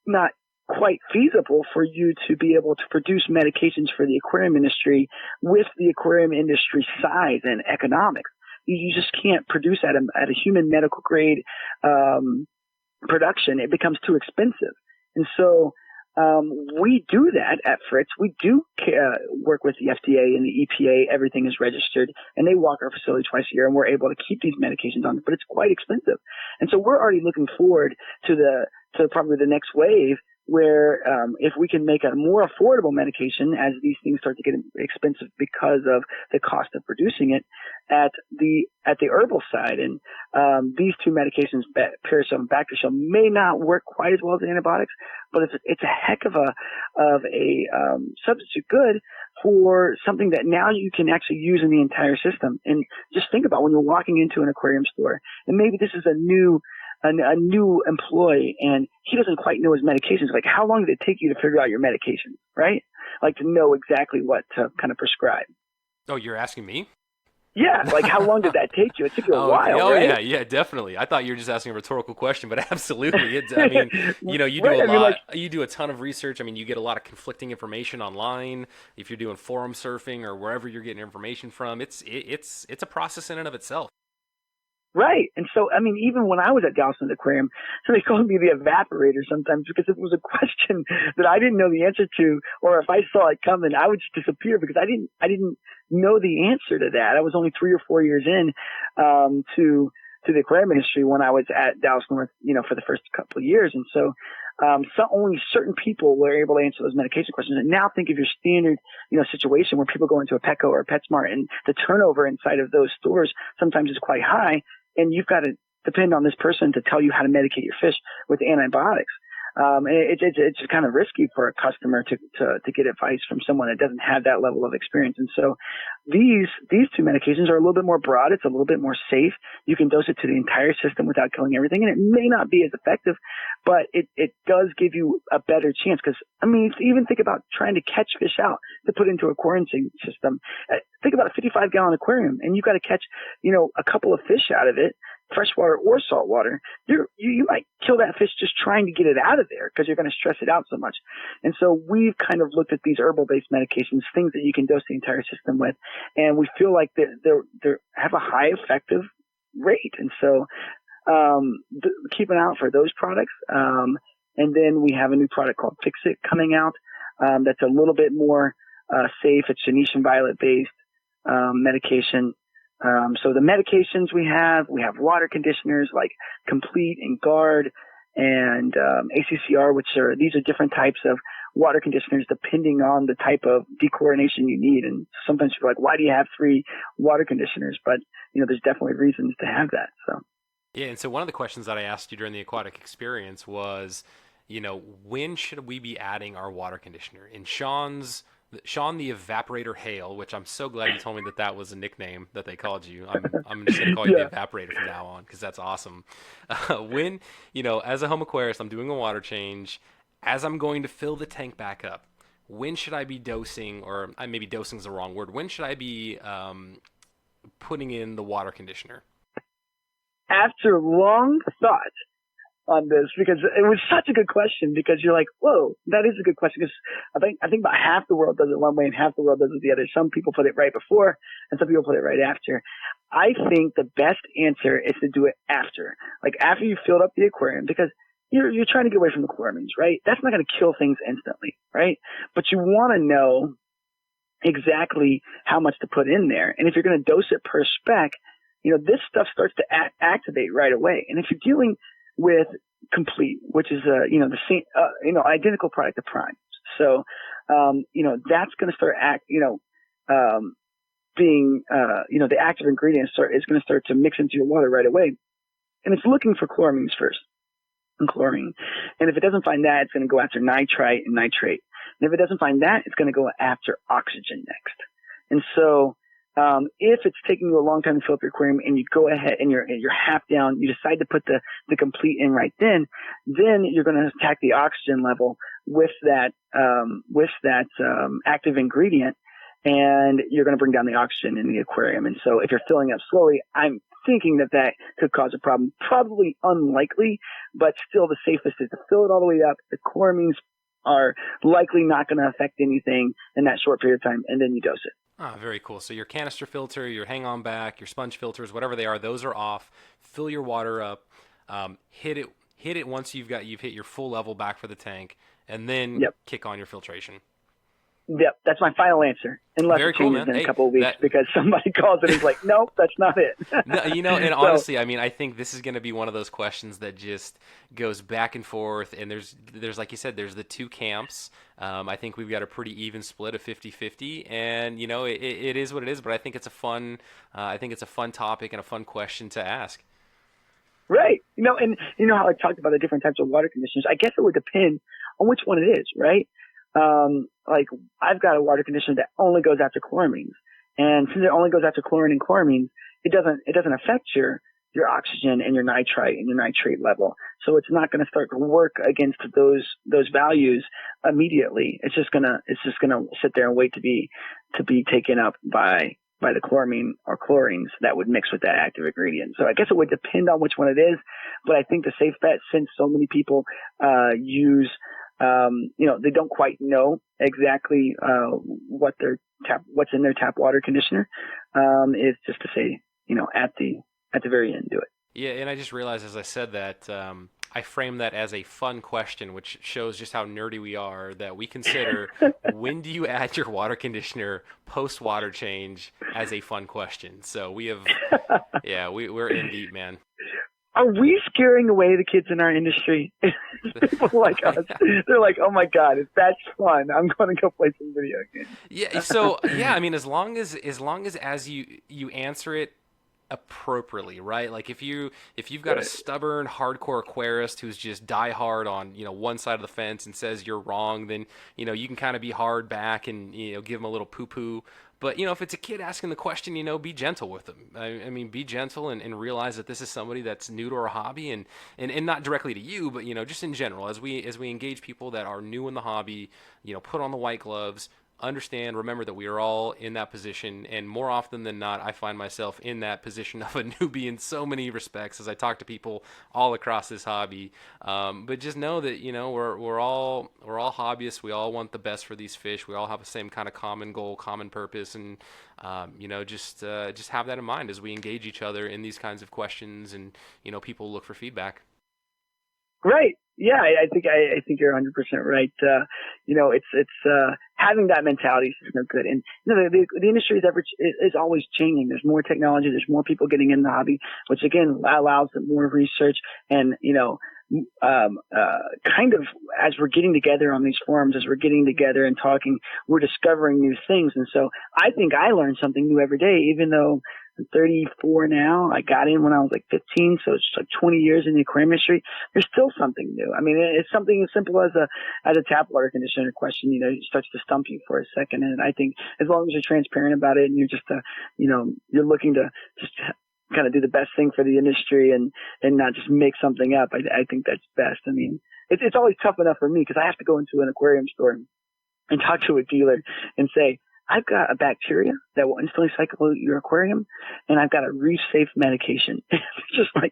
not quite feasible for you to be able to produce medications for the aquarium industry with the aquarium industry size and economics. You just can't produce at a human medical grade production. It becomes too expensive. And so we do that at Fritz. We do work with the FDA and the EPA. Everything is registered, and they walk our facility twice a year, and we're able to keep these medications on, but it's quite expensive. And so we're already looking forward to probably the next wave where, if we can make a more affordable medication as these things start to get expensive because of the cost of producing it at the herbal side. And, these two medications, Parashield and Bactershield, may not work quite as well as antibiotics, but it's a heck of a substitute good for something that now you can actually use in the entire system. And just think about when you're walking into an aquarium store, and maybe this is a new employee and he doesn't quite know his medications. Like, how long did it take you to figure out your medications, right? Like, to know exactly what to kind of prescribe. Oh, you're asking me? Yeah, like how long did that take you? It took you a while, oh right? yeah, definitely. I thought you were just asking a rhetorical question, but absolutely. I mean, you do Right, a I mean, lot. like, You do a ton of research. I mean, you get a lot of conflicting information online. If you're doing forum surfing or wherever you're getting information from, it's a process in and of itself. right. And so, I mean, even when I was at Dowson's Aquarium, somebody called me the evaporator sometimes because it was a question that I didn't know the answer to, or if I saw it coming, I would just disappear because I didn't know the answer to that. I was only 3 or 4 years in, to the aquarium industry when I was at Dallas North, for the first couple of years. And so only certain people were able to answer those medication questions. And now think of your standard, situation where people go into a Petco or a PetSmart and the turnover inside of those stores sometimes is quite high. And you've got to depend on this person to tell you how to medicate your fish with antibiotics. And it's kind of risky for a customer to get advice from someone that doesn't have that level of experience. And so these two medications are a little bit more broad. It's a little bit more safe. You can dose it to the entire system without killing everything. And it may not be as effective, but it does give you a better chance. Cause I mean, even think about trying to catch fish out to put into a quarantine system. Think about a 55-gallon aquarium and you've got to catch, a couple of fish out of it, freshwater or saltwater. You might kill that fish just trying to get it out of there because you're going to stress it out so much. And so we've kind of looked at these herbal-based medications, things that you can dose the entire system with, and we feel like they have a high effective rate. And so keep an eye out for those products. And then we have a new product called Fix It coming out that's a little bit more safe. It's Phoenician violet-based medication. So the medications we have water conditioners like Complete and Guard and ACCR, these are different types of water conditioners depending on the type of dechlorination you need. And sometimes you're like, why do you have 3 water conditioners? But, there's definitely reasons to have that. So. Yeah, and so one of the questions that I asked you during the aquatic experience was, when should we be adding our water conditioner? In Shawn the Evaporator Hale, which I'm so glad you told me that was a nickname that they called you. I'm just going to call you the Evaporator from now on because that's awesome. When, as a home aquarist, I'm doing a water change, as I'm going to fill the tank back up, when should I be dosing, or maybe dosing is the wrong word, when should I be putting in the water conditioner? After long thought on this, because it was such a good question, because you're like, whoa, that is a good question. Because I think about half the world does it one way and half the world does it the other. Some people put it right before and some people put it right after. I think the best answer is to do it after, like after you filled up the aquarium, because you're trying to get away from the chloramines, right? That's not going to kill things instantly, right? But you want to know exactly how much to put in there. And if you're going to dose it per spec, this stuff starts to activate right away. And if you're dealing with Complete, which is the same identical product to Prime, so that's going to start being the active ingredient is going to start to mix into your water right away, and it's looking for chloramines first and chlorine. And if it doesn't find that, it's going to go after nitrite and nitrate. And if it doesn't find that, it's going to go after oxygen next. And so if it's taking you a long time to fill up your aquarium and you go ahead and you're half down, you decide to put the Complete in right then you're going to attack the oxygen level with that active ingredient, and you're going to bring down the oxygen in the aquarium. And so if you're filling up slowly, I'm thinking that could cause a problem. Probably unlikely, but still the safest is to fill it all the way up. The chloramines are likely not going to affect anything in that short period of time, and then you dose it. Ah, very cool. So your canister filter, your hang-on back, your sponge filters, whatever they are, those are off. Fill your water up. Hit it once you've hit your full level back for the tank, and then kick on your filtration. Yep, that's my final answer. Unless it changes in a couple of weeks because somebody calls it and is like, nope, that's not it. No, and honestly, I mean, I think this is going to be one of those questions that just goes back and forth. And there's like you said, there's the 2 camps. I think we've got a pretty even split of 50-50, and it is what it is. But I think it's a fun topic and a fun question to ask. Right. And how I talked about the different types of water conditioners. I guess it would depend on which one it is, right? Like I've got a water conditioner that only goes after chloramines, and since it only goes after chlorine and chloramines, it doesn't affect your oxygen and your nitrite and your nitrate level. So it's not going to start to work against those values immediately. It's just gonna sit there and wait to be taken up by by the chloramine or chlorines that would mix with that active ingredient. So I guess it would depend on which one it is, but I think the safe bet, since so many people use, they don't quite know exactly what's in their tap water conditioner, is just to say, at the very end, do it. Yeah, and I just realized as I said that I framed that as a fun question, which shows just how nerdy we are, that we consider when do you add your water conditioner post water change as a fun question. So we have, we're in deep, man. Are we scaring away the kids in our industry? People like us, they're like, oh my God, if that's fun, I'm going to go play some video games. Yeah. So I mean, as long as you answer it appropriately, right? Like if you've got a stubborn hardcore aquarist who's just die hard on one side of the fence and says you're wrong, then you can kind of be hard back and give them a little poo poo. But if it's a kid asking the question, be gentle with them. I mean, be gentle and realize that this is somebody that's new to our hobby, and not directly to you, but just in general, as we engage people that are new in the hobby, put on the white gloves. Remember that we are all in that position, and more often than not, I find myself in that position of a newbie in so many respects as I talk to people all across this hobby. But just know that we're all hobbyists. We all want the best for these fish. We all have the same kind of common goal, common purpose, and just have that in mind as we engage each other in these kinds of questions, and people look for feedback. Right. Yeah, I think you're 100% right. It's having that mentality is no good. And the industry is always changing. There's more technology. There's more people getting in the hobby, which again allows more research. And kind of as we're getting together on these forums, as we're getting together and talking, we're discovering new things. And so I think I learn something new every day, even though I'm 34 now. I got in when I was like 15, so it's like 20 years in the aquarium industry. There's still something new. I mean, it's something as simple as a tap water conditioner question. It starts to stump you for a second, and I think as long as you're transparent about it and you're just you're looking to just kind of do the best thing for the industry and not just make something up, I think that's best. I mean, it's always tough enough for me because I have to go into an aquarium store and talk to a dealer and say, I've got a bacteria that will instantly cycle your aquarium, and I've got a reef-safe medication. It's just like,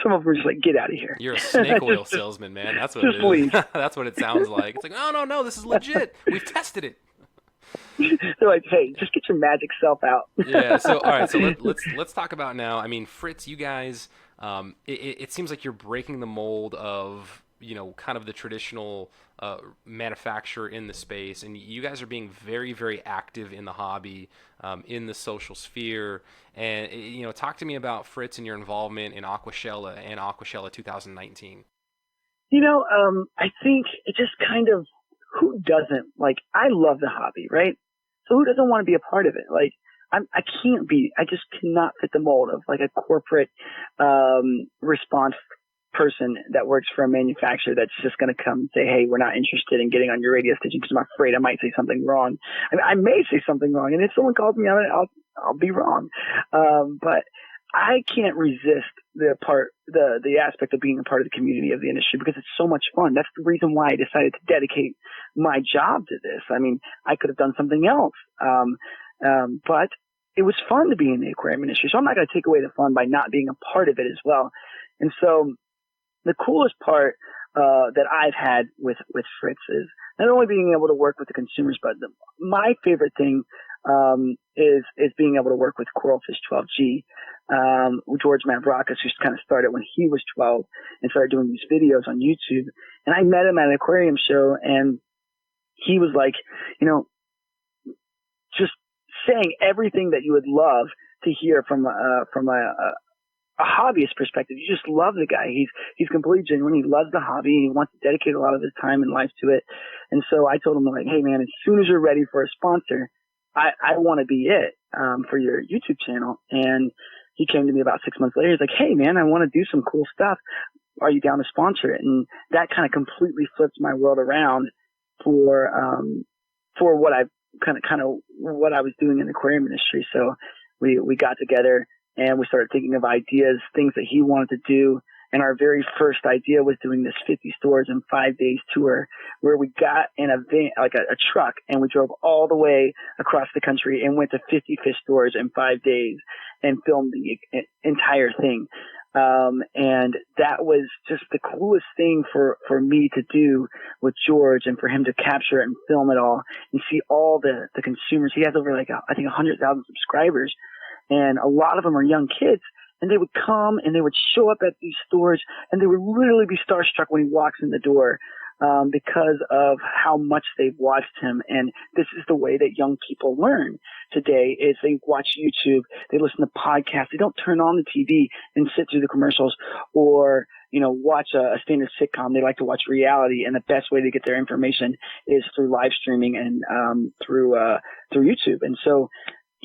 some of them are just like, get out of here. You're a snake oil salesman, man. That's what it is. Leave. That's what it sounds like. It's like, no, this is legit. We've tested it. They're like, hey, just get your magic self out. Yeah. So all right. So let's talk about now. I mean, Fritz, you guys, it seems like you're breaking the mold of kind of the traditional manufacturer in the space, and you guys are being very, very active in the hobby, in the social sphere. And talk to me about Fritz and your involvement in Aquashella and Aquashella 2019. I think it just kind of, who doesn't? Like, I love the hobby, right? So who doesn't want to be a part of it? Like, I just cannot fit the mold of like a corporate response person that works for a manufacturer that's just going to come and say, hey, we're not interested in getting on your radio station because I'm afraid I might say something wrong. I mean, I may say something wrong, and if someone calls me on it, I'll be wrong. But I can't resist the aspect of being a part of the community of the industry because it's so much fun. That's the reason why I decided to dedicate my job to this. I mean, I could have done something else. But it was fun to be in the aquarium industry. So I'm not going to take away the fun by not being a part of it as well. And so the coolest part that I've had with Fritz is not only being able to work with the consumers, but my favorite thing is being able to work with Coralfish 12G. George Mavrakis, who kind of started when he was 12 and started doing these videos on YouTube. And I met him at an aquarium show, and he was like, just saying everything that you would love to hear from a hobbyist perspective. You just love the guy. He's completely genuine. He loves the hobby. He wants to dedicate a lot of his time and life to it. And so I told him, like, hey man, as soon as you're ready for a sponsor, I want to be it, for your YouTube channel. And he came to me about 6 months later. He's like, hey man, I want to do some cool stuff. Are you down to sponsor it? And that kind of completely flipped my world around for what I've kind of what I was doing in the aquarium industry. So we got together and we started thinking of ideas, things that he wanted to do. And our very first idea was doing this 50 stores in 5 days tour where we got in a van, like a truck, and we drove all the way across the country and went to 50 fish stores in 5 days and filmed the entire thing. And that was just the coolest thing for me to do with George, and for him to capture it and film it all and see all the consumers. He has over I think 100,000 subscribers, and a lot of them are young kids. And they would come and they would show up at these stores, and they would literally be starstruck when he walks in the door, because of how much they've watched him. And this is the way that young people learn today, is they watch YouTube, they listen to podcasts, they don't turn on the TV and sit through the commercials or, watch a standard sitcom. They like to watch reality, and the best way to get their information is through live streaming and through YouTube. And so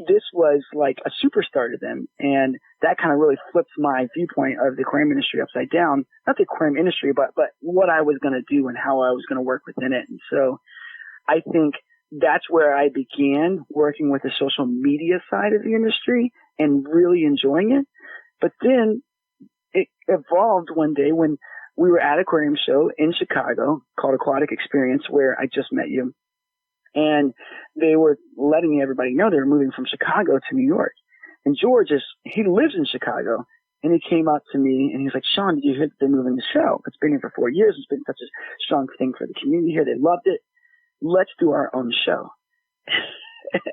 this was like a superstar to them, and that kind of really flips my viewpoint of the aquarium industry upside down. Not the aquarium industry, but what I was going to do and how I was going to work within it. And so I think that's where I began working with the social media side of the industry and really enjoying it. But then it evolved one day when we were at an aquarium show in Chicago called Aquatic Experience, where I just met you. And they were letting everybody know they were moving from Chicago to New York. And George he lives in Chicago. And he came up to me and he's like, Shawn, did you hear that they're moving the show? It's been here for 4 years. It's been such a strong thing for the community here. They loved it. Let's do our own show.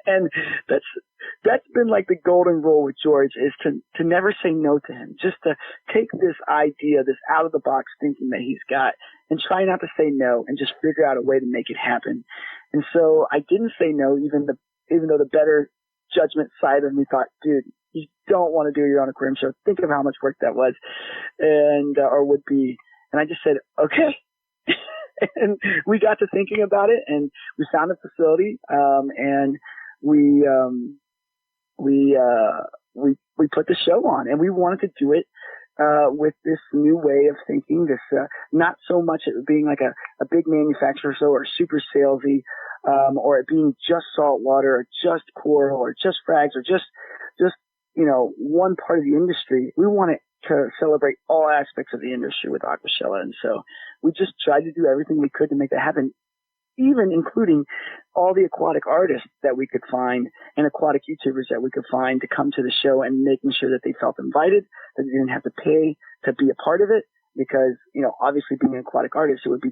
And that's been like the golden rule with George, is to never say no to him, just to take this idea, this out of the box thinking that he's got, and try not to say no and just figure out a way to make it happen. And so I didn't say no, even though the better judgment side of me thought, dude, you don't want to do your own aquarium show. Think of how much work that was, and or would be. And I just said, okay. And we got to thinking about it, and we found a facility, and we put the show on, and we wanted to do it with this new way of thinking, this not so much it being like a big manufacturer show or super salesy, or it being just saltwater or just coral or just frags or just one part of the industry. We wanted to celebrate all aspects of the industry with Aquashella, and so we just tried to do everything we could to make that happen, even including all the aquatic artists that we could find and aquatic YouTubers that we could find to come to the show, and making sure that they felt invited, that they didn't have to pay to be a part of it, because, obviously being an aquatic artist, it would be,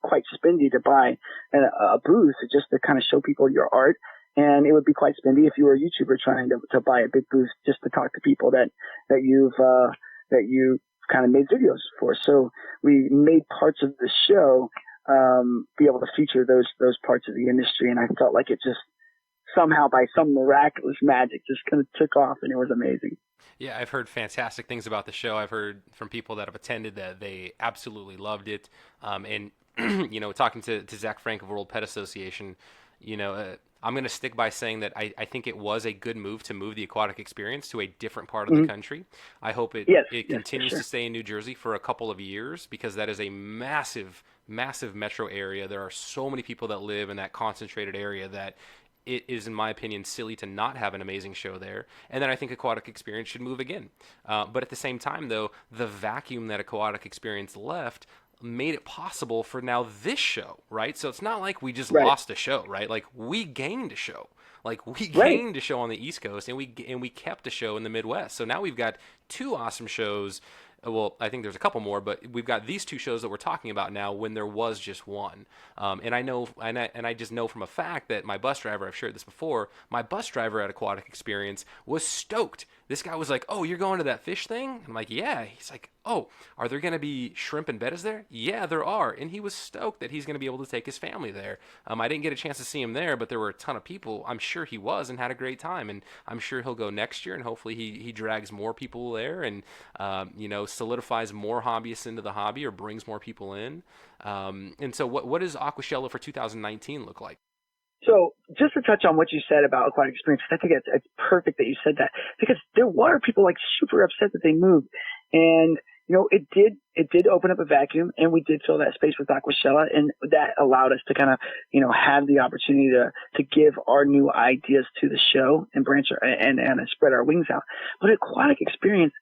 quite spendy to buy a booth just to kind of show people your art. And it would be quite spendy if you were a YouTuber trying to buy a big booth just to talk to people that you kind of made videos for. So we made parts of the show be able to feature those parts of the industry, and I felt like it just somehow, by some miraculous magic, just kind of took off, and it was amazing. Yeah, I've heard fantastic things about the show. I've heard from people that have attended that they absolutely loved it. And talking to Zach Frank of World Pet Association, I'm going to stick by saying that I think it was a good move to move the aquatic experience to a different part of the country. I hope it continues to stay in New Jersey for a couple of years, because that is a massive, massive metro area. There are so many people that live in that concentrated area that it is, in my opinion, silly to not have an amazing show there. And then I think Aquatic Experience should move again. But at the same time, though, the vacuum that Aquatic Experience left made it possible for now this show, right? So it's not like we just lost a show, right? Like, we gained a show. Like, we gained a show on the East Coast, and we kept a show in the Midwest. So now we've got two awesome shows. Well, I think there's a couple more, but we've got these two shows that we're talking about now when there was just one. And I just know from a fact that my bus driver, I've shared this before, my bus driver at Aquatic Experience was stoked. This guy was like, "Oh, you're going to that fish thing?" I'm like, "Yeah." He's like, "Oh, are there going to be shrimp and bettas there?" "Yeah, there are." And he was stoked that he's going to be able to take his family there. I didn't get a chance to see him there, but there were a ton of people. I'm sure he was, and had a great time. And I'm sure he'll go next year, and hopefully he drags more people there, and solidifies more hobbyists into the hobby, or brings more people in. And so what does Aquashella for 2019 look like? So just to touch on what you said about Aquatic Experience, I think it's perfect that you said that, because there were people like super upset that they moved, and it did open up a vacuum, and we did fill that space with Aquashella, and that allowed us to kind of have the opportunity to give our new ideas to the show and branch and spread our wings out. But Aquatic Experience,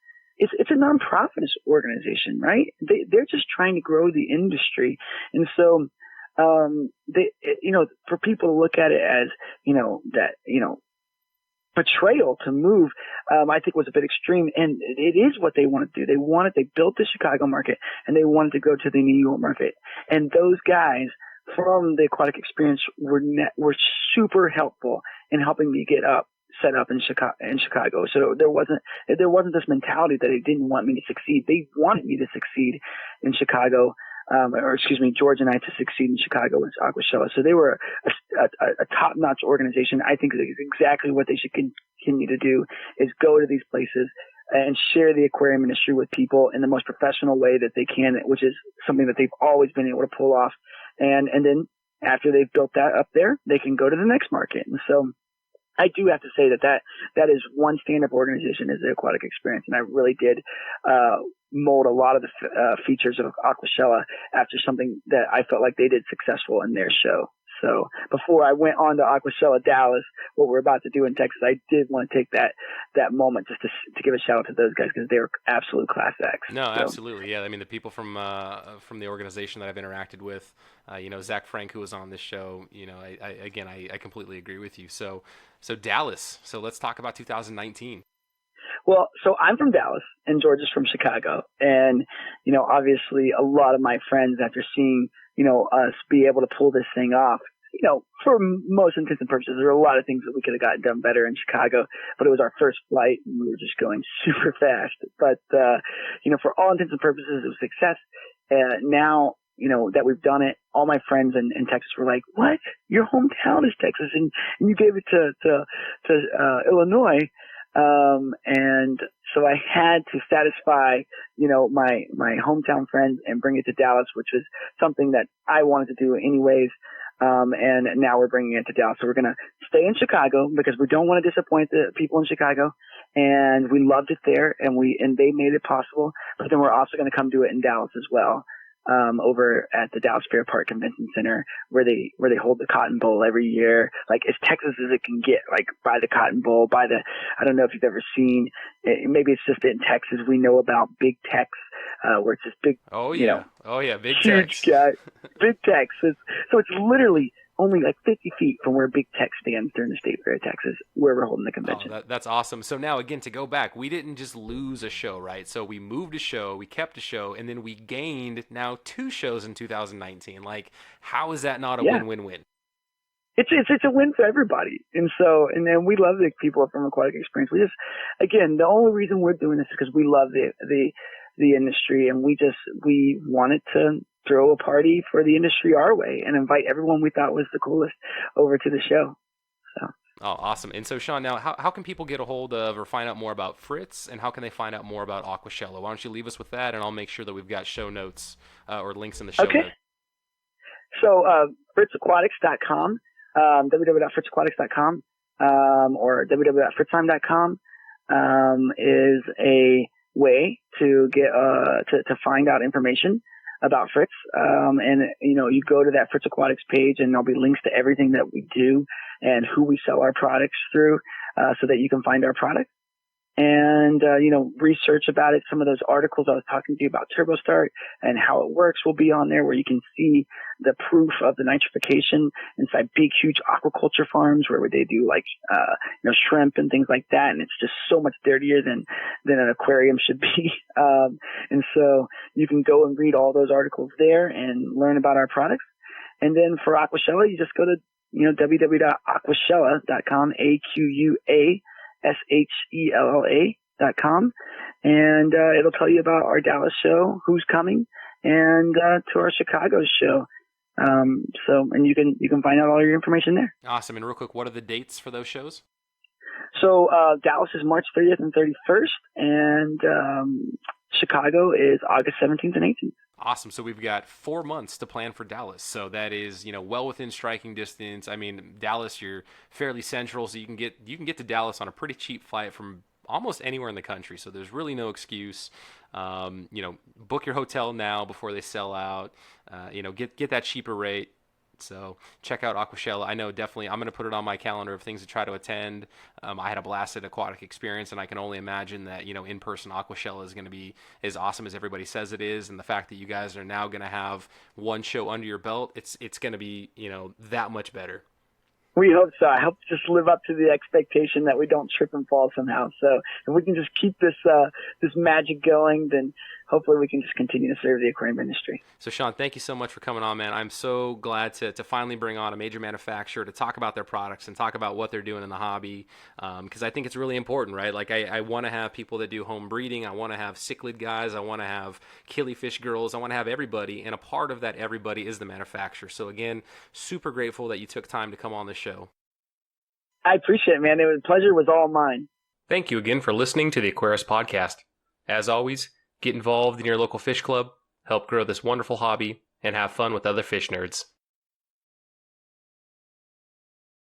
it's a nonprofit organization, right? They're just trying to grow the industry. And so, for people to look at it as, betrayal to move, I think was a bit extreme. And it is what they want to do. They built the Chicago market and they wanted to go to the New York market. And those guys from the Aquatic Experience were super helpful in helping me get set up in Chicago. So there wasn't this mentality that they didn't want me to succeed. They wanted me to succeed in Chicago. George and I to succeed in Chicago with Aquashella. So they were a top-notch organization. I think exactly what they should continue to do is go to these places and share the aquarium industry with people in the most professional way that they can, which is something that they've always been able to pull off. And then after they've built that up there, they can go to the next market. And so I do have to say that is one stand-up organization is the Aquatic Experience, and I really did mold a lot of the features of Aquashella after something that I felt like they did successful in their show. So before I went on to Aquashella Dallas, what we're about to do in Texas, I did want to take that moment just to give a shout out to those guys because they were absolute class acts. No, absolutely, yeah. I mean, the people from the organization that I've interacted with, Zach Frank, who was on this show, I completely agree with you. So Dallas. So let's talk about 2019. Well, so I'm from Dallas and George is from Chicago. And, obviously a lot of my friends after seeing, us be able to pull this thing off, for most intents and purposes, there were a lot of things that we could have gotten done better in Chicago, but it was our first flight and we were just going super fast. But, for all intents and purposes, it was a success. Now, that we've done it, all my friends in Texas were like, what? Your hometown is Texas and you gave it to Illinois. And so I had to satisfy, my hometown friends and bring it to Dallas, which was something that I wanted to do anyways. And now we're bringing it to Dallas. So we're going to stay in Chicago because we don't want to disappoint the people in Chicago. And we loved it there and they made it possible. But then we're also going to come do it in Dallas as well. Over at the Dallas Fair Park Convention Center where they hold the Cotton Bowl every year, like as Texas as it can get, like by the Cotton Bowl, I don't know if you've ever seen it, maybe it's just in Texas. We know about Big Tex, where it's this big, Big huge Tex. guy, Big Tex. So it's literally only like 50 feet from where Big Tex stands during the State Fair of Texas, where we're holding the convention. Oh, that's awesome. So now, again, to go back, we didn't just lose a show, right? So we moved a show, we kept a show, and then we gained now 2 shows in 2019. Like, how is that not a win-win-win? It's a win for everybody. And then we love the people from Aquatic Experience. Again, the only reason we're doing this is because we love the industry and we wanted to throw a party for the industry our way and invite everyone we thought was the coolest over to the show. So. Oh, awesome. And so, Shawn, now how can people get a hold of or find out more about Fritz, and how can they find out more about Aquashella? Why don't you leave us with that, and I'll make sure that we've got show notes or links in the show notes. So FritzAquatics.com, www.FritzAquatics.com, or www.fritzheim.com is a way to get to find out information about Fritz. You go to that Fritz Aquatics page and there'll be links to everything that we do and who we sell our products through, so that you can find our product and, research about it. Some of those articles I was talking to you about TurboStart and how it works will be on there, where you can see the proof of the nitrification inside big, huge aquaculture farms where they do shrimp and things like that. And it's just so much dirtier than an aquarium should be. And so you can go and read all those articles there and learn about our products. And then for Aquashella, you just go to, www.aquashella.com, AQUASHELLA.com, and it'll tell you about our Dallas show, who's coming, and to our Chicago show. And you can find out all your information there. Awesome. And real quick, what are the dates for those shows? So Dallas is March 30th and 31st, and Chicago is August 17th and 18th. Awesome. So we've got 4 months to plan for Dallas. So that is, well within striking distance. I mean, Dallas, you're fairly central, so you can get to Dallas on a pretty cheap flight from almost anywhere in the country. So there's really no excuse. Book your hotel now before they sell out. Get that cheaper rate. So check out Aquashella. I know definitely I'm going to put it on my calendar of things to try to attend. I had a blasted aquatic experience, and I can only imagine that, in-person Aquashella is going to be as awesome as everybody says it is. And the fact that you guys are now going to have one show under your belt, it's going to be, that much better. We hope so. I hope to just live up to the expectation that we don't trip and fall somehow. So if we can just keep this magic going, then hopefully we can just continue to serve the aquarium industry. So Shawn, thank you so much for coming on, man. I'm so glad to finally bring on a major manufacturer to talk about their products and talk about what they're doing in the hobby, because I think it's really important, right? Like I want to have people that do home breeding. I want to have cichlid guys. I want to have killifish girls. I want to have everybody, and a part of that everybody is the manufacturer. So again, super grateful that you took time to come on the show. I appreciate it, man. The pleasure was all mine. Thank you again for listening to the Aquarius Podcast. As always, get involved in your local fish club, help grow this wonderful hobby, and have fun with other fish nerds.